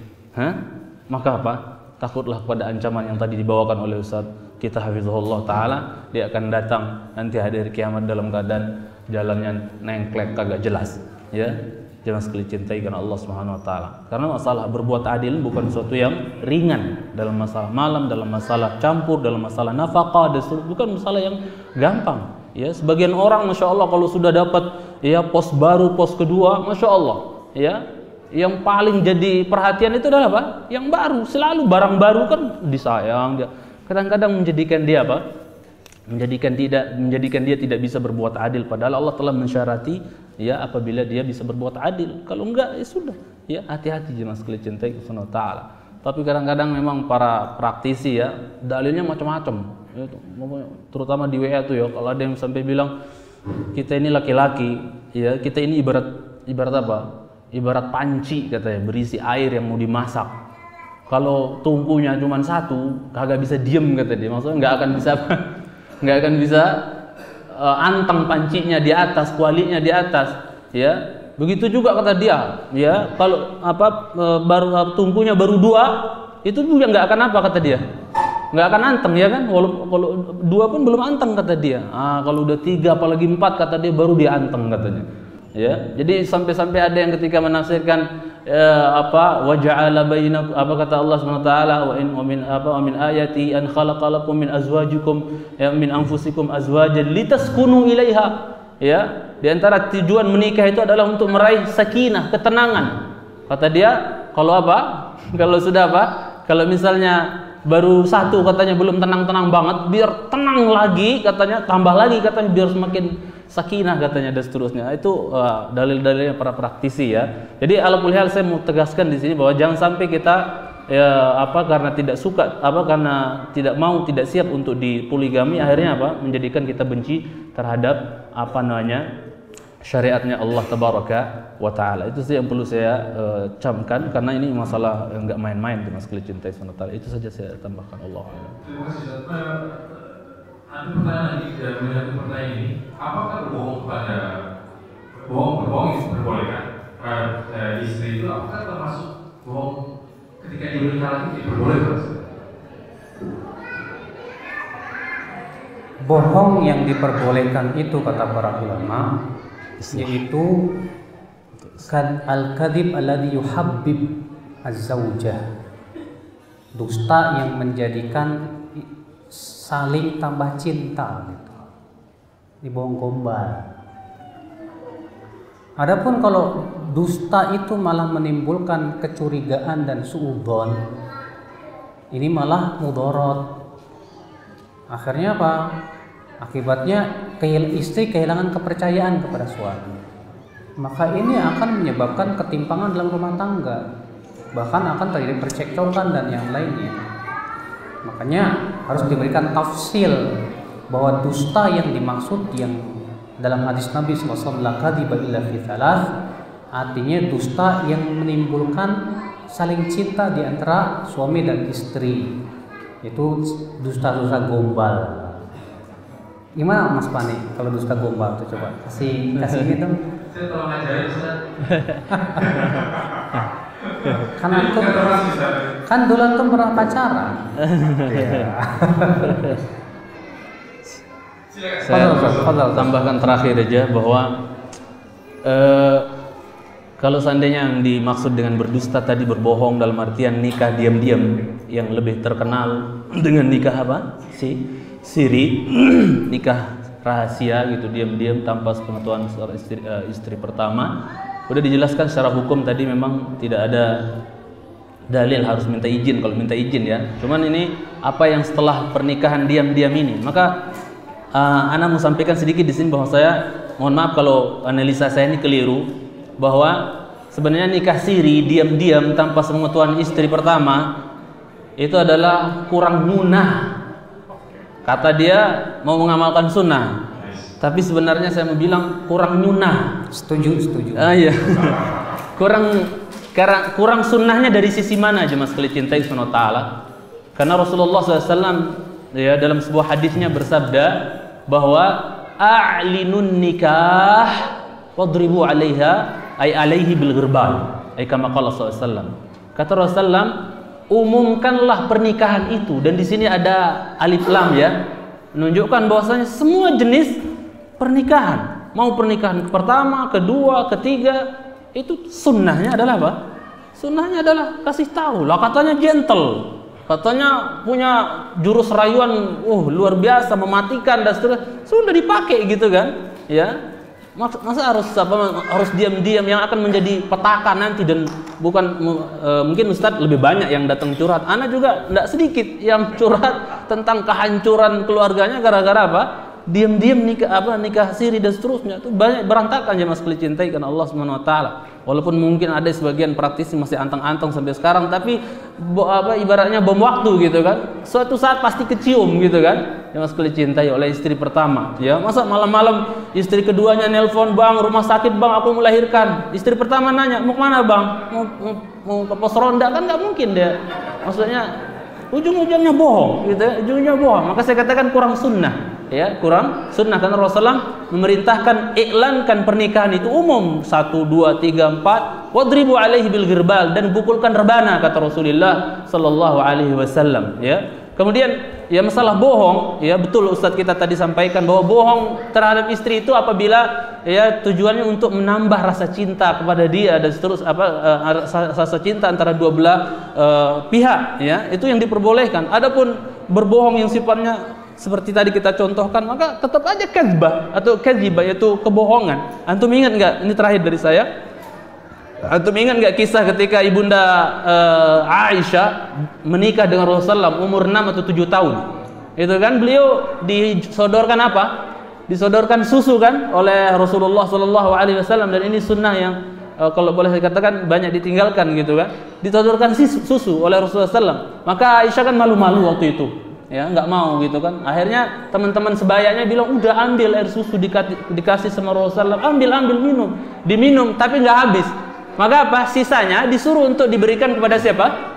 S3: Maka apa? Takutlah pada ancaman yang tadi dibawakan oleh Ustaz kita hafizahullah ta'ala. Dia akan datang nanti hari kiamat dalam keadaan jalannya nengklek kagak jelas, ya. Jangan sekali cintai karena Allah Subhanahu wa taala. Karena masalah berbuat adil bukan sesuatu yang ringan dalam masalah malam, dalam masalah campur, dalam masalah nafkah, bukan masalah yang gampang. Ya, sebagian orang Masya Allah kalau sudah dapat ya pos baru, pos kedua, Masya Allah, ya, yang paling jadi perhatian itu adalah apa? Yang baru, selalu barang baru kan disayang dia. Kadang-kadang menjadikan dia apa? Menjadikan dia tidak bisa berbuat adil, padahal Allah telah mensyarati ya apabila dia bisa berbuat adil. Kalau enggak ya sudah, ya hati-hati jangan sekali cintai Subhanahu wa taala. Tapi kadang-kadang memang para praktisi ya dalilnya macam-macam. Ya, terutama di WA tuh ya, kalau ada yang sampai bilang kita ini laki-laki, ya kita ini ibarat apa? Ibarat panci katanya, berisi air yang mau dimasak. Kalau tungkunya cuma satu, kagak bisa diem kata dia. Maksudnya nggak akan bisa anteng pancinya di atas, kualinya di atas, ya. Begitu juga kata dia, ya. Kalau tungkunya baru dua, itu juga nggak akan apa kata dia, nggak akan anteng ya kan. Kalau 2 pun belum anteng kata dia. Kalau udah 3 apalagi 4 kata dia baru dia anteng katanya. Ya, jadi sampai-sampai ada yang ketika menafsirkan waja'ala bainakum, apa kata Allah Subhanahu wa taala, wa min ayati an khalaqalakum min azwajikum min anfusikum azwajan litaskunu ilaiha. Ya, di antara tujuan menikah itu adalah untuk meraih sakinah, ketenangan. Kata dia, kalau apa? Kalau sudah apa? Kalau misalnya baru 1 katanya belum tenang-tenang banget, biar tenang lagi katanya, tambah lagi katanya biar semakin sakinah katanya, dan seterusnya. Itu dalil-dalilnya para praktisi ya. Jadi ala kulli hal saya mau tegaskan di sini bahwa jangan sampai kita karena tidak suka, karena tidak mau, tidak siap untuk dipoligami, akhirnya menjadikan kita benci terhadap syariatnya Allah Tabaraka wa Ta'ala. Itu sih yang perlu saya camkan, karena ini masalah yang nggak main-main Mas Kli cintai SWT. Itu saja saya tambahkan. Allah.
S1: Terima kasih. Ada pertanyaan lagi dari pertanyaan ini, apakah berbohong itu diperbolehkan pada istri itu, apakah termasuk bohong ketika dia menikah lagi diperbolehkan?
S2: Bohong yang diperbolehkan itu kata para ulama yaitu al-kadhib alladhi yuhabbib az-zawjah, dusta yang menjadikan saling tambah cinta gitu. Dibohong gombal. Adapun kalau dusta itu malah menimbulkan kecurigaan dan suudzon, ini malah mudorot. Akhirnya apa? Akibatnya istri kehilangan kepercayaan kepada suami. Maka ini akan menyebabkan ketimpangan dalam rumah tangga. Bahkan akan terjadi percekcokan dan yang lainnya. Makanya harus diberikan tafsil bahwa dusta yang dimaksud yang dalam hadis Nabi SAW, la kadhiba illa fi thalath, artinya dusta yang menimbulkan saling cinta di antara suami dan istri. Itu dusta-dusta gombal. Gimana Mas Pani kalau dusta gombal tuh, coba kasih ini dong.
S1: Saya tolong ajarin Ustaz.
S2: Kan dulu antum pernah pacaran.
S3: Saya tambahkan terakhir aja bahwa kalau seandainya yang dimaksud dengan berdusta tadi berbohong dalam artian nikah diam-diam, yang lebih terkenal dengan nikah siri, nikah rahasia gitu, diam-diam tanpa sepengetahuan istri pertama. Udah dijelaskan secara hukum tadi, memang tidak ada dalil harus minta izin. Kalau minta izin ya, cuman ini apa yang setelah pernikahan diam-diam ini. Maka ana mau sampaikan sedikit di sini bahwa saya mohon maaf kalau analisa saya ini keliru, bahwa sebenarnya nikah siri diam-diam tanpa sepengetahuan istri pertama itu adalah kurang munah. Kata dia mau mengamalkan sunnah, tapi sebenarnya saya mau bilang kurang nyunah.
S2: Setuju.
S3: Iya. kurang sunnahnya dari sisi mana aja Mas Kli cintai SWT. Karena Rasulullah SAW ya dalam sebuah hadisnya bersabda bahwa a'linun nikah wadribu alaihi bil ghirbal, kama qala SAW. Kata Rasulullah, umumkanlah pernikahan itu, dan di sini ada alif lam ya, menunjukkan bahwasanya semua jenis pernikahan, mau pernikahan pertama, kedua, ketiga, itu sunnahnya adalah apa? Sunnahnya adalah kasih tahu lah, katanya gentle, katanya punya jurus rayuan luar biasa, mematikan dan seterusnya, sudah dipakai gitu kan ya. Masa harus diam-diam yang akan menjadi petaka nanti, dan bukan mungkin Ustadz lebih banyak yang datang curhat, ana juga tidak sedikit yang curhat tentang kehancuran keluarganya gara-gara apa? Diam-diam nikah siri dan seterusnya. Itu banyak berantakan ya Mas Kli cintai karena Allah Subhanahu wa taala. Walaupun mungkin ada sebagian praktisi masih anteng-anteng sampai sekarang, tapi ibaratnya bom waktu gitu kan. Suatu saat pasti kecium gitu kan. Ya Mas Kli cintai oleh istri pertama. Ya, masa malam-malam istri keduanya nelpon, "Bang, rumah sakit Bang, aku melahirkan." Istri pertama nanya, "Mau kemana Bang? Mau ke pos ronda?" Kan nggak mungkin dia. Maksudnya ujung-ujungnya bohong gitu ya. Ujungnya bohong. Maka saya katakan kurang sunnah. ya kurang sunnah, karena Rasulullah memerintahkan iklankan pernikahan itu umum 1, 2, 3, 4 wadribu alaihi bil girbal, dan pukulkan rebana kata Rasulullah sallallahu alaihi wasallam ya. Kemudian ya masalah bohong, ya betul Ustadz kita tadi sampaikan bahwa bohong terhadap istri itu apabila ya tujuannya untuk menambah rasa cinta kepada dia dan seterusnya, rasa cinta antara dua belah pihak ya, itu yang diperbolehkan. Adapun berbohong yang sifatnya seperti tadi kita contohkan, maka tetap aja kadzbah atau kadzibah, yaitu kebohongan. Antum ingat nggak, ini terakhir dari saya, antum ingat nggak kisah ketika ibunda Aisyah menikah dengan Rasulullah umur 6 atau 7 tahun? Itu kan beliau disodorkan apa? Disodorkan susu kan oleh Rasulullah Sallallahu Alaihi Wasallam, dan ini sunnah yang kalau boleh saya katakan banyak ditinggalkan gitu kan. Disodorkan susu oleh Rasulullah SAW. Maka Aisyah kan malu-malu waktu itu, ya nggak mau gitu kan. Akhirnya teman-teman sebayanya bilang udah ambil air susu dikasih sama Rasulullah, ambil minum, diminum tapi nggak habis. Maka apa? Sisanya disuruh untuk diberikan kepada siapa?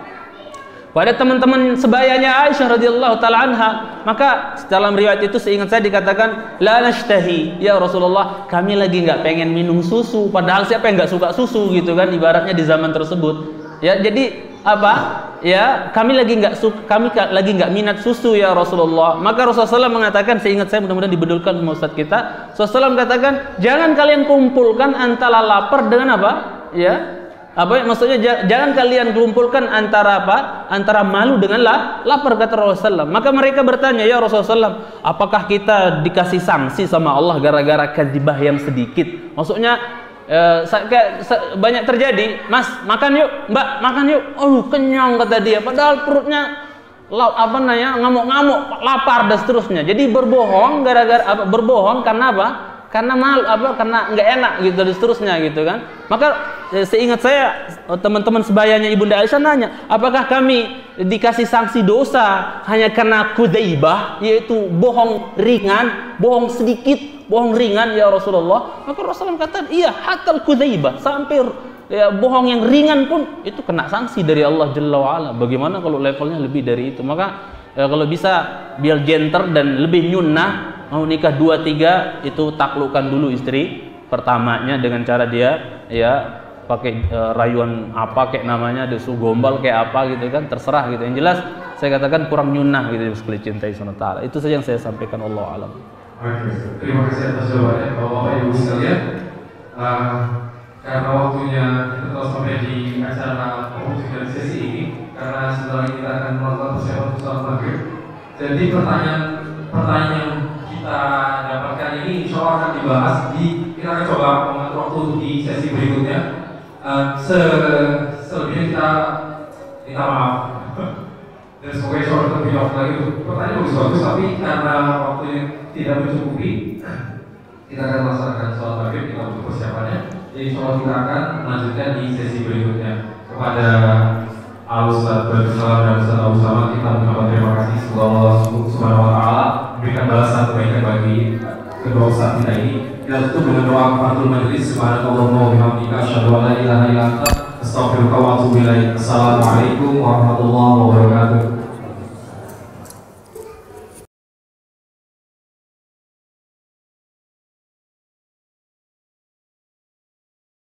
S3: Pada teman-teman sebayanya Aisyah radhiyallahu taala anha. Maka dalam riwayat itu seingat saya dikatakan la nashtahi ya Rasulullah, kami lagi nggak pengen minum susu, padahal siapa yang nggak suka susu gitu kan, ibaratnya di zaman tersebut ya. Jadi apa ya, kami lagi nggak minat susu ya Rasulullah. Maka Rasulullah SAW mengatakan, seingat saya, mudah-mudahan dibedulkan sama Ustaz kita, Rasulullah mengatakan jangan kalian kumpulkan antara lapar dengan apa ya, maksudnya jangan kalian kumpulkan antara apa? Antara malu dengan lapar, kata Rasulullah. Maka mereka bertanya, ya Rasulullah, apakah kita dikasih sanksi sama Allah gara-gara kadzibah yang sedikit? Maksudnya banyak terjadi, Mas makan yuk, Mbak makan yuk, kenyang kata dia, padahal perutnya ngamuk-ngamuk, lapar dan seterusnya. Jadi berbohong berbohong karena apa? Karena malu karena nggak enak gitu dan seterusnya gitu kan. Maka seingat saya teman-teman sebayanya ibunda Aisyah nanya, apakah kami dikasih sanksi dosa hanya karena kudzaibah, yaitu bohong ringan, bohong sedikit, bohong ringan ya Rasulullah? Maka Rasulullah kata iya, hatal kudzaibah, sampai ya, bohong yang ringan pun itu kena sanksi dari Allah Jalla wa'ala. Bagaimana kalau levelnya lebih dari itu? Maka kalau bisa biar genter dan lebih nyunnah, mau nikah 2-3 itu taklukkan dulu istri pertamanya dengan cara dia ya pakai rayuan apa kayak namanya, desu gombal kayak apa gitu kan, terserah gitu. Yang jelas saya katakan kurang nyunnah gitu sekali cintai Subhanahu wa ta'ala. Itu saja yang saya sampaikan, Allah alam.
S1: Oke, terima kasih atas jawabannya Bapak Ibu sekalian. Karena waktunya kita telah sampai di acara penghujung dari sesi ini, karena setelah ini kita akan melakukan persiapan untuk sholat maghrib. Jadi pertanyaan yang kita dapatkan ini insya Allah akan dibahas kita akan coba mengatur waktu di sesi berikutnya. Selebihnya kita minta maaf dan semoga insya Allah lebih waktu lagi. Pertanyaan bagus-bagus, tapi karena waktunya tidak mencukupi, kita akan melaksanakan sholat maghrib, kita untuk persiapannya. Jadi insya Allah kita akan melanjutkan di sesi berikutnya. Kepada Al-Ustaz Badrussalam dan Ustaz Abu Samad, kita mengucapkan terima kasih. Semoga Allah Subhanahu wa ta'ala berikan balasan kebaikan bagi kedua ustaz kita ini. Kita tutup dengan doa kafaratul majlis. Subhanakallahumma wa bihamdika, asyhadu an la ilaha illa anta, astaghfiruka wa atubu ilaik. Assalamualaikum warahmatullahi wabarakatuh.